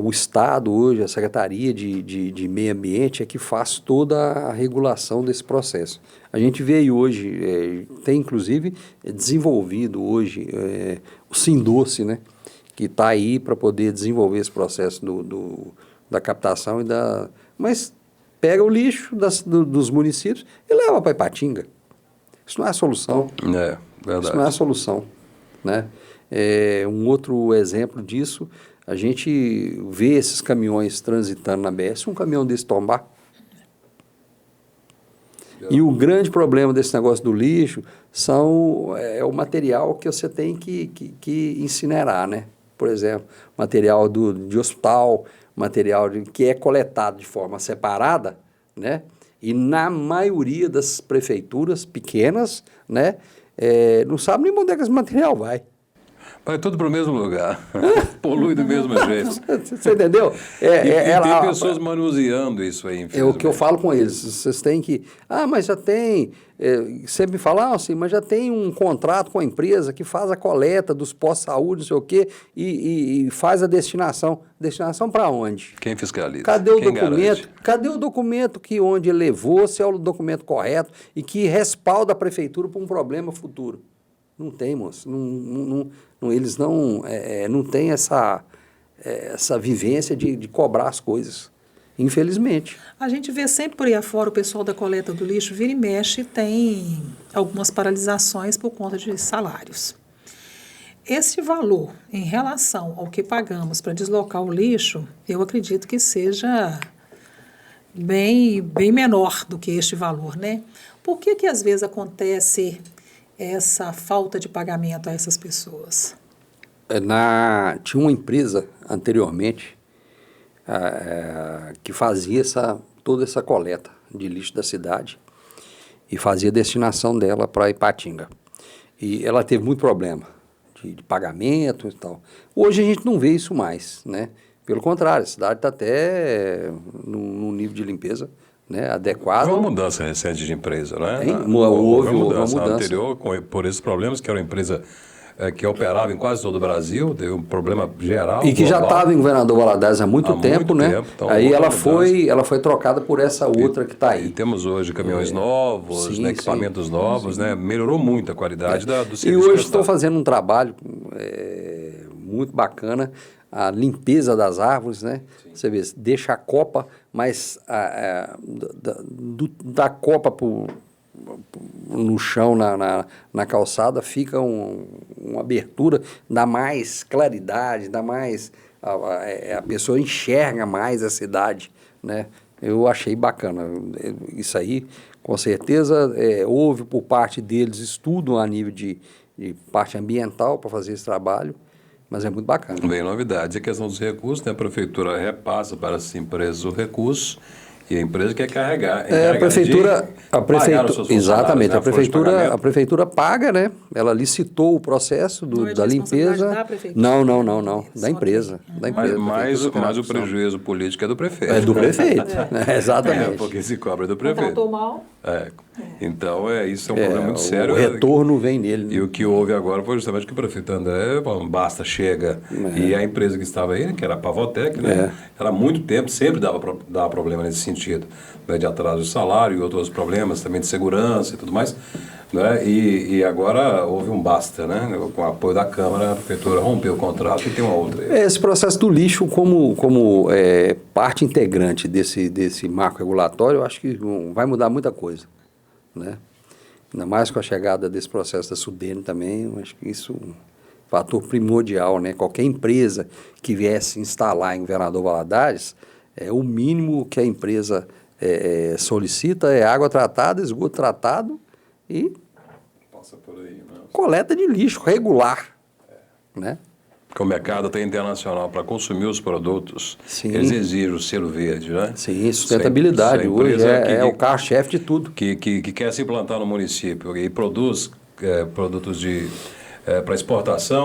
O Estado hoje, a Secretaria de Meio Ambiente é que faz toda a regulação desse processo. A gente vê aí hoje, tem inclusive desenvolvido hoje o Sindoce, né? Que está aí para poder desenvolver esse processo da captação Mas pega o lixo dos municípios e leva para Ipatinga. Isso não é a solução. Verdade. Isso não é a solução, né? Um outro exemplo disso, a gente vê esses caminhões transitando na BR, se um caminhão desse tombar. E o grande problema desse negócio do lixo é o material que você tem que incinerar, né? Por exemplo, material de hospital, material que é coletado de forma separada, né? E na maioria das prefeituras pequenas, né? Não sabe nem onde é que esse material vai. Vai tudo para o mesmo lugar. Polui do mesmo jeito. Você entendeu? Tem pessoas manuseando isso aí, é o que eu falo com eles. Vocês têm que... mas já tem... sempre me falam assim, mas já tem um contrato com a empresa que faz a coleta dos pós-saúde, não sei o quê, e faz a destinação. Destinação para onde? Quem fiscaliza? Cadê o Quem documento? garante? Cadê o documento que onde ele levou, se é o documento correto e que respalda a prefeitura para um problema futuro? Não tem, moço. Eles não têm essa vivência de cobrar as coisas, infelizmente. A gente vê sempre por aí afora o pessoal da coleta do lixo, vira e mexe, tem algumas paralisações por conta de salários. Esse valor, em relação ao que pagamos para deslocar o lixo, eu acredito que seja bem menor do que este valor, né? Por que às vezes acontece essa falta de pagamento a essas pessoas? Tinha uma empresa anteriormente que fazia toda essa coleta de lixo da cidade e fazia a destinação dela para Ipatinga. E ela teve muito problema de pagamento e tal. Hoje a gente não vê isso mais, né? Pelo contrário, a cidade está até num nível de limpeza, né, adequado. Houve uma mudança recente de empresa, não é? Houve uma mudança. Anterior, por esses problemas, que era uma empresa que operava em quase todo o Brasil, teve um problema geral. E que global, já estava em Governador Valadares há muito tempo, né? Então, aí ela foi trocada por essa outra que está aí. E temos hoje caminhões novos, sim, né, equipamentos novos, né? Melhorou muito a qualidade do serviço. E hoje estão fazendo um trabalho muito bacana, a limpeza das árvores, né? Sim. Você vê, deixa a copa, mas da copa no chão, na calçada, fica uma abertura, dá mais claridade, dá mais... A pessoa enxerga mais a cidade, né? Eu achei bacana. Isso aí, com certeza, houve por parte deles estudo a nível de parte ambiental para fazer esse trabalho, mas é muito bacana. Bem, novidade. A questão dos recursos, né? A prefeitura repassa para as empresas o recurso e a empresa quer carregar. A prefeitura exatamente, a prefeitura paga, né? Ela licitou o processo da limpeza. Da prefeitura? Não, da empresa. Mas o prejuízo político é do prefeito. É do prefeito, exatamente. Porque se cobra do prefeito. Tratou mal? Então, isso é um problema muito sério. O retorno vem nele. E o que houve agora foi justamente que o prefeito André, basta, chega. E a empresa que estava aí, que era a Pavotec, né? Ela há muito tempo sempre dava problema nesse sentido, né? De atraso de salário e outros problemas também de segurança e tudo mais. Né? E agora houve um basta, né? Com o apoio da Câmara, a prefeitura rompeu o contrato e tem uma outra. Esse processo do lixo como parte integrante desse marco regulatório, eu acho que vai mudar muita coisa, né? Ainda mais com a chegada desse processo da SUDENE também, eu acho que isso é um fator primordial, né? Qualquer empresa que viesse instalar em Governador Valadares, o mínimo que a empresa solicita é água tratada, esgoto tratado e passa por aí, né? Coleta de lixo regular, né? Porque o mercado até internacional para consumir os produtos, Sim. Eles exigem o selo verde, né? Sim, sustentabilidade hoje é o carro-chefe de tudo. Que quer se implantar no município e produz produtos para exportação,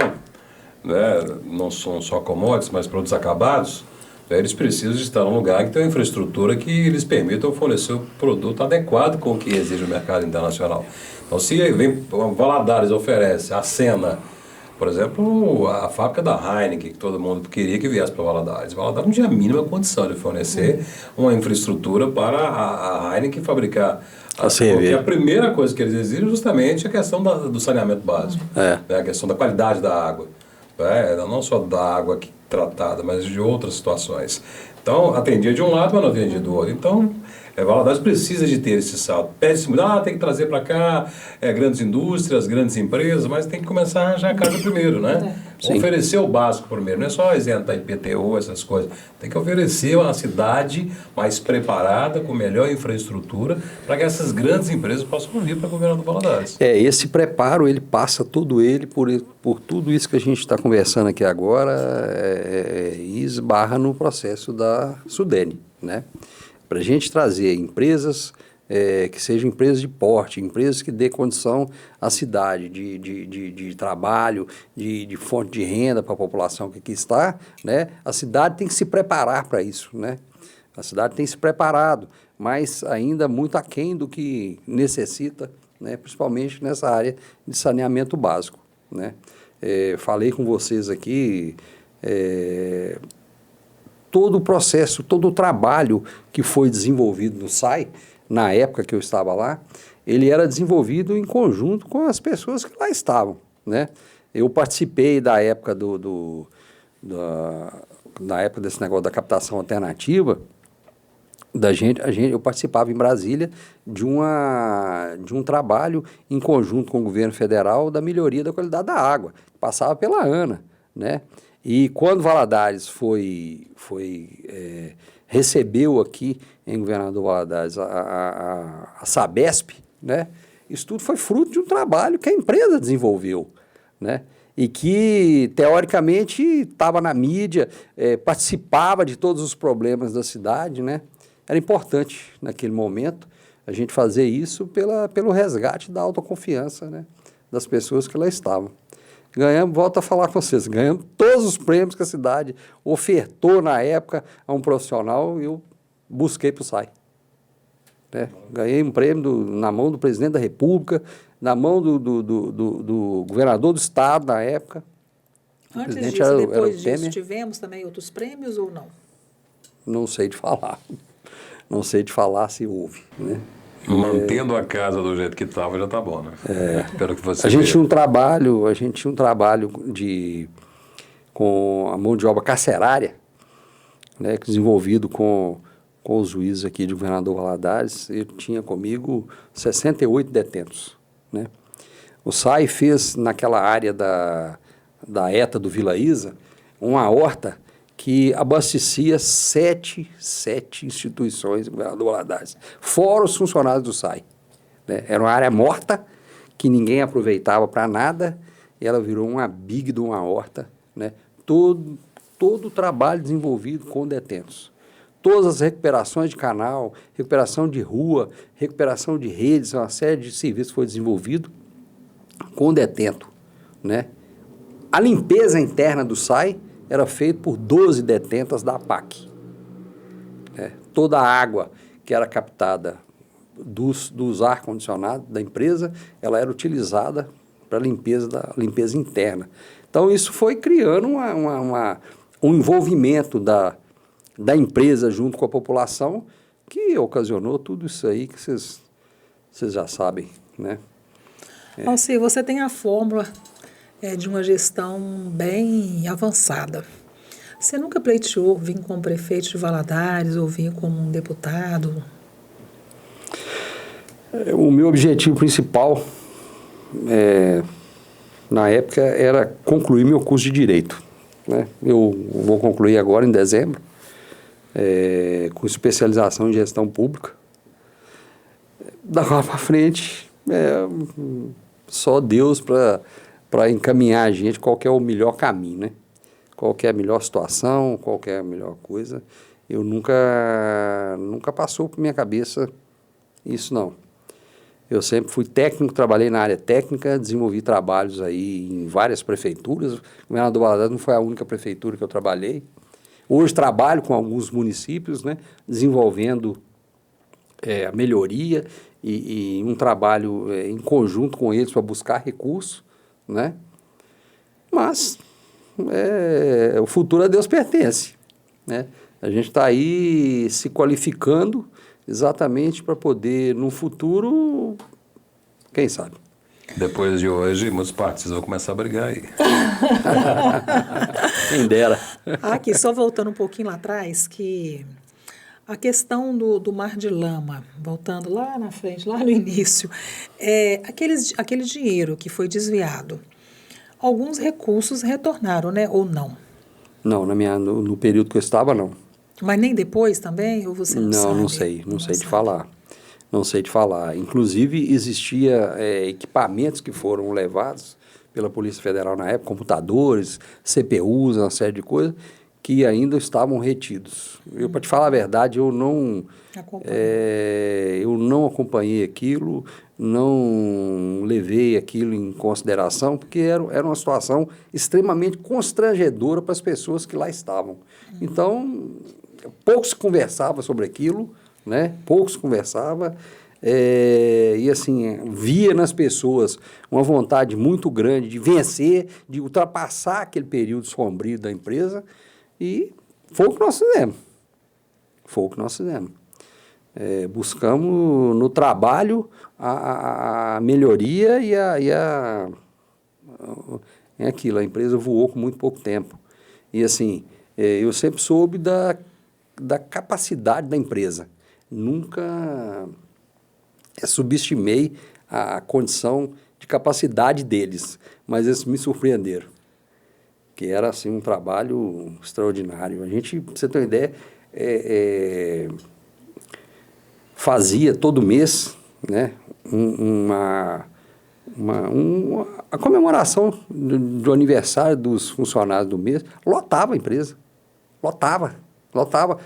né? Não são só commodities, mas produtos acabados, eles precisam de estar num lugar que tem uma infraestrutura que eles permitam fornecer o produto adequado com o que exige o mercado internacional. Então, se vem Valadares oferece a Sena, Por exemplo, a fábrica da Heineken, que todo mundo queria que viesse para Valadares. Valadares não tinha a mínima condição de fornecer uma infraestrutura para a Heineken fabricar. Porque a primeira coisa que eles exigem é justamente a questão do saneamento básico, né? A questão da qualidade da água. Não só da água tratada, mas de outras situações. Então, atendia de um lado, mas não atendia do outro. Então, Valadares precisa de ter esse salto. Pede-se muito, tem que trazer para cá grandes indústrias, grandes empresas, mas tem que começar a arranjar a casa primeiro, né? Oferecer o básico primeiro, não é só isentar IPTU, essas coisas. Tem que oferecer uma cidade mais preparada, com melhor infraestrutura, para que essas grandes empresas possam vir para o Governador Valadares. Esse preparo, ele passa todo ele por tudo isso que a gente está conversando aqui agora e esbarra no processo da Sudene, né? Para a gente trazer empresas que sejam empresas de porte, empresas que dê condição à cidade de trabalho, de fonte de renda para a população que aqui está, né? A cidade tem que se preparar para isso, né? A cidade tem se preparado, mas ainda muito aquém do que necessita, né? Principalmente nessa área de saneamento básico, né? Falei com vocês aqui... todo o processo, todo o trabalho que foi desenvolvido no SAI, na época que eu estava lá, ele era desenvolvido em conjunto com as pessoas que lá estavam, né? Eu participei da época na época desse negócio da captação alternativa, eu participava em Brasília de um trabalho em conjunto com o governo federal da melhoria da qualidade da água, que passava pela ANA, né? E quando Valadares recebeu aqui em Governador Valadares a Sabesp, né? Isso tudo foi fruto de um trabalho que a empresa desenvolveu, né? E que, teoricamente, estava na mídia, participava de todos os problemas da cidade, né? Era importante, naquele momento, a gente fazer isso pelo resgate da autoconfiança, né? Das pessoas que lá estavam. Ganhamos, volto a falar com vocês, ganhamos todos os prêmios que a cidade ofertou na época a um profissional e eu busquei para o SAI. Né? Ganhei um prêmio na mão do presidente da República, na mão do governador do estado na época. Antes disso, depois disso, tivemos também outros prêmios ou não? Não sei de falar. Não sei de falar se houve, né? Mantendo a casa do jeito que estava já está bom, né? Espero que você a gente tinha um trabalho com a mão de obra carcerária, né, desenvolvido com os juízes aqui de Governador Valadares. Eu tinha comigo 68 detentos, né? O SAI fez naquela área da ETA do Vila Isa uma horta que abastecia sete instituições do Governador Valadares, fora os funcionários do SAI. Né? Era uma área morta, que ninguém aproveitava para nada, e ela virou uma big de uma horta, né? Todo o trabalho desenvolvido com detentos. Todas as recuperações de canal, recuperação de rua, recuperação de redes, uma série de serviços foi desenvolvido com detento, né? A limpeza interna do SAI era feito por 12 detentas da APAC. Toda a água que era captada dos ar-condicionados da empresa, ela era utilizada para limpeza interna. Então, isso foi criando um envolvimento da empresa junto com a população que ocasionou tudo isso aí que vocês já sabem, né? Alci, você tem a fórmula de uma gestão bem avançada. Você nunca pleiteou vir como prefeito de Valadares ou vir como um deputado? O meu objetivo principal, na época, era concluir meu curso de Direito. Né? Eu vou concluir agora, em dezembro, com especialização em Gestão Pública. Daqui para frente, só Deus para encaminhar a gente qual que é o melhor caminho, né? Qual que é a melhor situação, qual que é a melhor coisa. Eu nunca passou por minha cabeça isso, não. Eu sempre fui técnico, trabalhei na área técnica, desenvolvi trabalhos aí em várias prefeituras. O Governador Valadares não foi a única prefeitura que eu trabalhei. Hoje trabalho com alguns municípios, né? Desenvolvendo a melhoria e um trabalho em conjunto com eles para buscar recursos, né? Mas o futuro a Deus pertence, né? A gente está aí se qualificando exatamente para poder, no futuro, quem sabe. Depois de hoje, muitos partidos vão começar a brigar aí. Quem dera. Aqui, só voltando um pouquinho lá atrás, que a questão do Mar de Lama, voltando lá na frente, lá no início, aquele dinheiro que foi desviado, alguns recursos retornaram, né? Ou não? Não, no período que eu estava, não. Mas nem depois também? Ou você não sabe? Não sei, não sei te falar. Não sei te falar. Inclusive, existia equipamentos que foram levados pela Polícia Federal na época, computadores, CPUs, uma série de coisas, que ainda estavam retidos. Para te falar a verdade, eu não acompanhei aquilo, não levei aquilo em consideração, porque era uma situação extremamente constrangedora para as pessoas que lá estavam. Então, pouco se conversava sobre aquilo, né? Pouco se conversava, e assim, via nas pessoas uma vontade muito grande de vencer, de ultrapassar aquele período sombrio da empresa, e foi o que nós fizemos. Foi o que nós fizemos. Buscamos no trabalho a melhoria é aquilo, a empresa voou com muito pouco tempo. E assim, eu sempre soube da capacidade da empresa. Nunca subestimei a condição de capacidade deles, mas eles me surpreenderam. Que era assim um trabalho extraordinário. A gente, pra você ter uma ideia, fazia todo mês, né, a comemoração do aniversário dos funcionários do mês, lotava a empresa, lotava.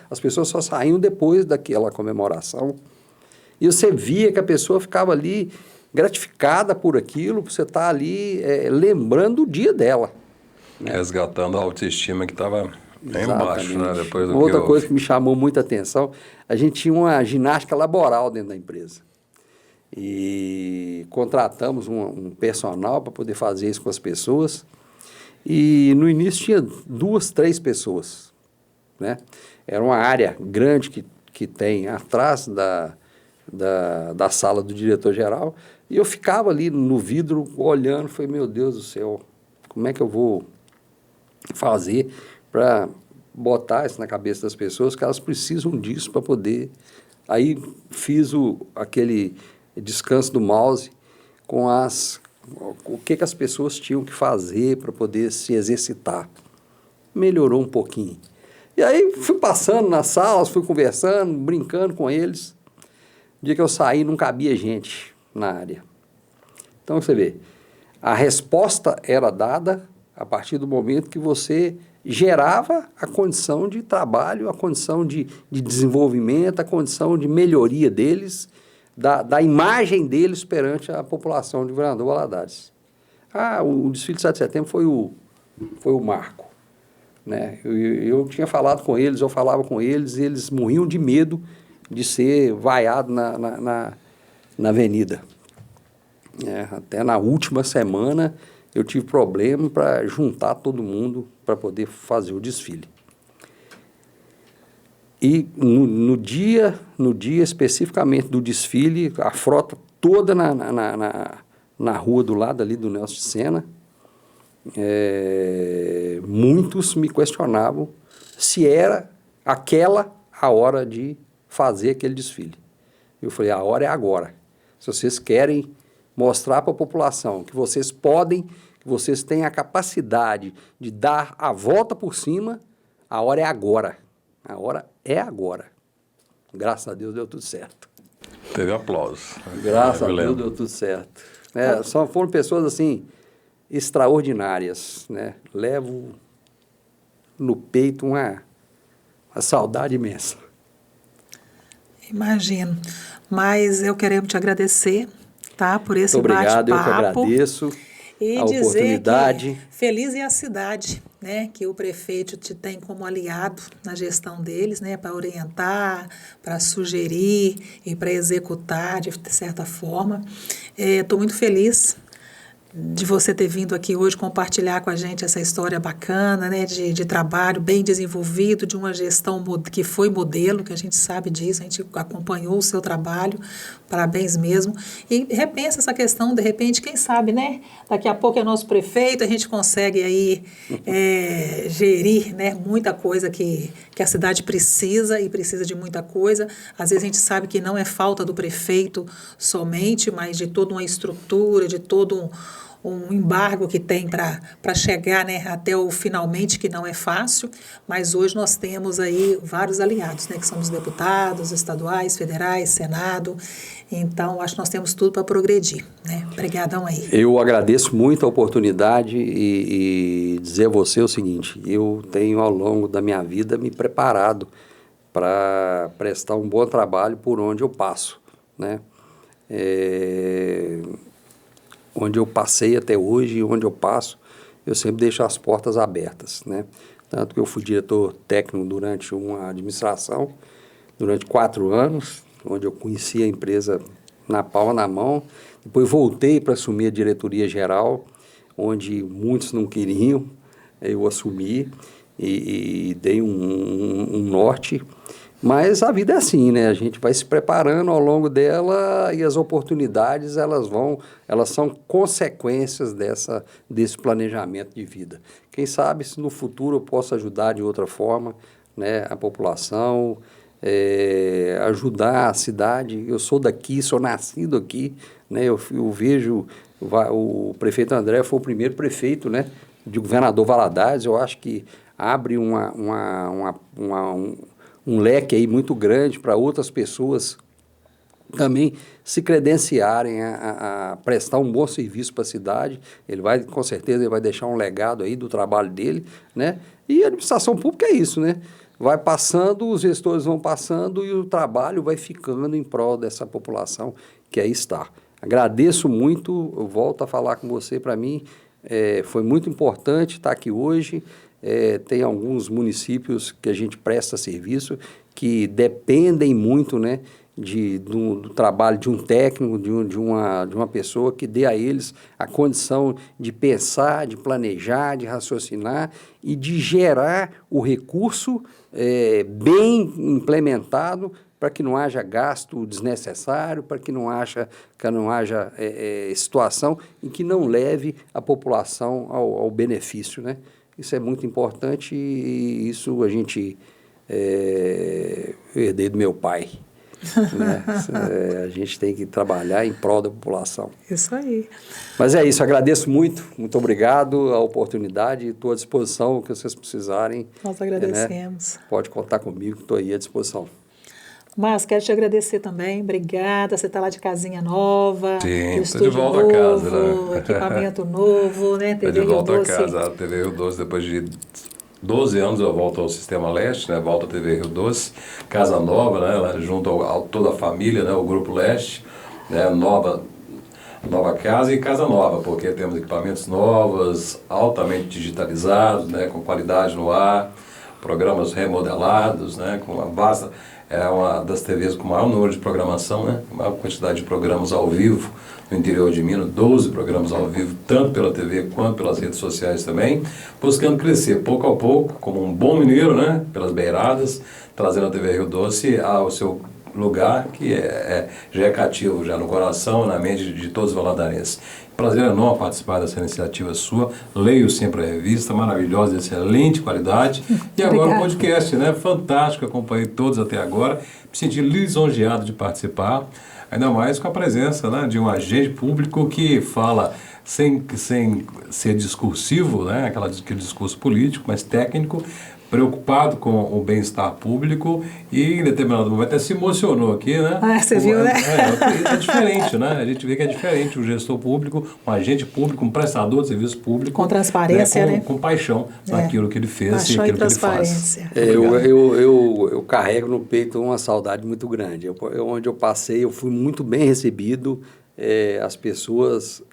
As pessoas só saíam depois daquela comemoração. E você via que a pessoa ficava ali gratificada por aquilo, por você estar ali lembrando o dia dela. Né? Resgatando a autoestima que estava bem embaixo, né? Depois do Outra que coisa que me chamou muita atenção, a gente tinha uma ginástica laboral dentro da empresa. E contratamos um personal para poder fazer isso com as pessoas. E no início tinha 2, 3 pessoas. Né? Era uma área grande que tem atrás da sala do diretor-geral. E eu ficava ali no vidro olhando, falei, meu Deus do céu, como é que eu vou fazer para botar isso na cabeça das pessoas, que elas precisam disso para poder... Aí fiz aquele descanso do mouse com o que as pessoas tinham que fazer para poder se exercitar. Melhorou um pouquinho. E aí fui passando nas salas, fui conversando, brincando com eles. No dia que eu saí, não cabia gente na área. Então, você vê, a resposta era dada a partir do momento que você gerava a condição de trabalho, a condição de desenvolvimento, a condição de melhoria deles, da imagem deles perante a população de Governador Valadares. O desfile de 7 de setembro foi o marco. Né? Eu tinha falado com eles, eu falava com eles, e eles morriam de medo de ser vaiado na avenida. Até na última semana eu tive problema para juntar todo mundo para poder fazer o desfile. E no dia especificamente do desfile, a frota toda na rua do lado ali do Nelson de Sena, muitos me questionavam se era aquela a hora de fazer aquele desfile. Eu falei, a hora é agora. Se vocês querem mostrar para a população que vocês podem, que vocês têm a capacidade de dar a volta por cima, a hora é agora. A hora é agora. Graças a Deus deu tudo certo. Teve aplausos. Graças a Deus deu tudo certo. Só foram pessoas assim extraordinárias, né? Levo no peito uma saudade imensa. Imagino. Mas eu quero te agradecer, tá, por esse muito obrigado, bate-papo. Eu que agradeço e a dizer oportunidade. Que feliz é a cidade, né, que o prefeito te tem como aliado na gestão deles, né, para orientar, para sugerir e para executar de certa forma. Estou muito feliz de você ter vindo aqui hoje compartilhar com a gente essa história bacana, né, de trabalho bem desenvolvido, de uma gestão que foi modelo, que a gente sabe disso, a gente acompanhou o seu trabalho, parabéns mesmo. E repensa essa questão, de repente, quem sabe, né, daqui a pouco é nosso prefeito, a gente consegue aí gerir, né, muita coisa que a cidade precisa e precisa de muita coisa. Às vezes a gente sabe que não é falta do prefeito somente, mas de toda uma estrutura, de todo um embargo que tem para chegar, né, até o finalmente, que não é fácil, mas hoje nós temos aí vários aliados, né, que são os deputados estaduais, federais, Senado, então acho que nós temos tudo para progredir, né? Obrigadão aí. Eu agradeço muito a oportunidade e dizer a você o seguinte, eu tenho ao longo da minha vida me preparado para prestar um bom trabalho por onde eu passo, né? Onde eu passei até hoje e onde eu passo, eu sempre deixo as portas abertas, né? Tanto que eu fui diretor técnico durante uma administração, durante 4 anos, onde eu conheci a empresa na palma da mão. Depois voltei para assumir a diretoria geral, onde muitos não queriam, eu assumi e dei um norte. Mas a vida é assim, né? A gente vai se preparando ao longo dela e as oportunidades, elas são consequências desse planejamento de vida. Quem sabe se no futuro eu posso ajudar de outra forma, né, a população, ajudar a cidade. Eu sou daqui, sou nascido aqui, né? Eu vejo, o prefeito André foi o primeiro prefeito, né, de Governador Valadares. Eu acho que abre um leque aí muito grande para outras pessoas também se credenciarem a prestar um bom serviço para a cidade. Com certeza, ele vai deixar um legado aí do trabalho dele, né? E a administração pública é isso, né? Vai passando, os gestores vão passando e o trabalho vai ficando em prol dessa população que aí está. Agradeço muito, eu volto a falar com você, para mim foi muito importante estar aqui hoje. Tem alguns municípios que a gente presta serviço que dependem muito, né, do trabalho de um técnico, de uma pessoa que dê a eles a condição de pensar, de planejar, de raciocinar e de gerar o recurso bem implementado para que não haja gasto desnecessário, para que não haja situação em que não leve a população ao benefício, né? Isso é muito importante e isso a gente herdei do meu pai. Né? A gente tem que trabalhar em prol da população. Isso aí. Mas é isso, agradeço muito, muito obrigado a oportunidade, estou à disposição, o que vocês precisarem. Nós agradecemos. Né? Pode contar comigo, estou aí à disposição. Mas quero te agradecer também, obrigada, você está lá de casinha nova, sim, estúdio de volta novo, a casa, né? equipamento novo, né? TV de volta a casa, a TV Rio Doce, depois de 12 anos eu volto ao Sistema Leste, né? Volto à TV Rio Doce, casa nova, né? Junto a toda a família, né? O Grupo Leste, né? Nova casa e casa nova, porque temos equipamentos novos, altamente digitalizados, né? Com qualidade no ar, programas remodelados, né? Com uma vasta... É uma das TVs com o maior número de programação, né? A maior quantidade de programas ao vivo no interior de Minas, 12 programas ao vivo, tanto pela TV quanto pelas redes sociais também, buscando crescer pouco a pouco, como um bom mineiro, né? Pelas beiradas, trazendo a TV Rio Doce ao seu lugar, que já é cativo, já no coração, na mente de todos os valadarenses. Prazer enorme participar dessa iniciativa sua. Leio sempre a revista, maravilhosa, de excelente qualidade. E agora o podcast, né? Fantástico, acompanhei todos até agora. Me senti lisonjeado de participar, ainda mais com a presença, né, de um agente público que fala sem ser discursivo, né? Aquele discurso político, mas técnico, preocupado com o bem-estar público e em determinado momento até se emocionou aqui, né? Ah, você viu, né? É diferente, né? A gente vê que é diferente um gestor público, um agente público, um prestador de serviço público. Com transparência, né? Com paixão naquilo que ele fez paixão e aquilo que ele faz. Eu carrego no peito uma saudade muito grande. Onde eu passei, eu fui muito bem recebido. As pessoas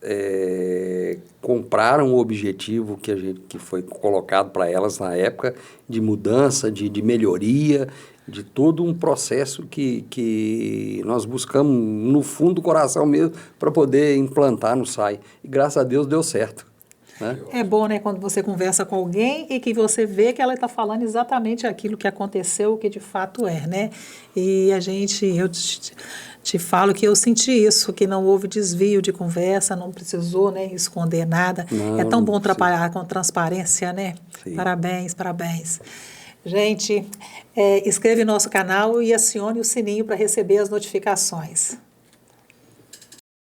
compraram o objetivo que foi colocado para elas na época de mudança, de melhoria, de todo um processo que nós buscamos no fundo do coração mesmo para poder implantar no SAI. E graças a Deus deu certo. Né? É bom, né, quando você conversa com alguém e que você vê que ela está falando exatamente aquilo que aconteceu, o que de fato é, né? E eu te falo que eu senti isso, que não houve desvio de conversa, não precisou, né, esconder nada. Não, é tão bom sim. trabalhar com transparência, né? Sim. Parabéns, parabéns. Gente, inscreva em nosso canal e acione o sininho para receber as notificações.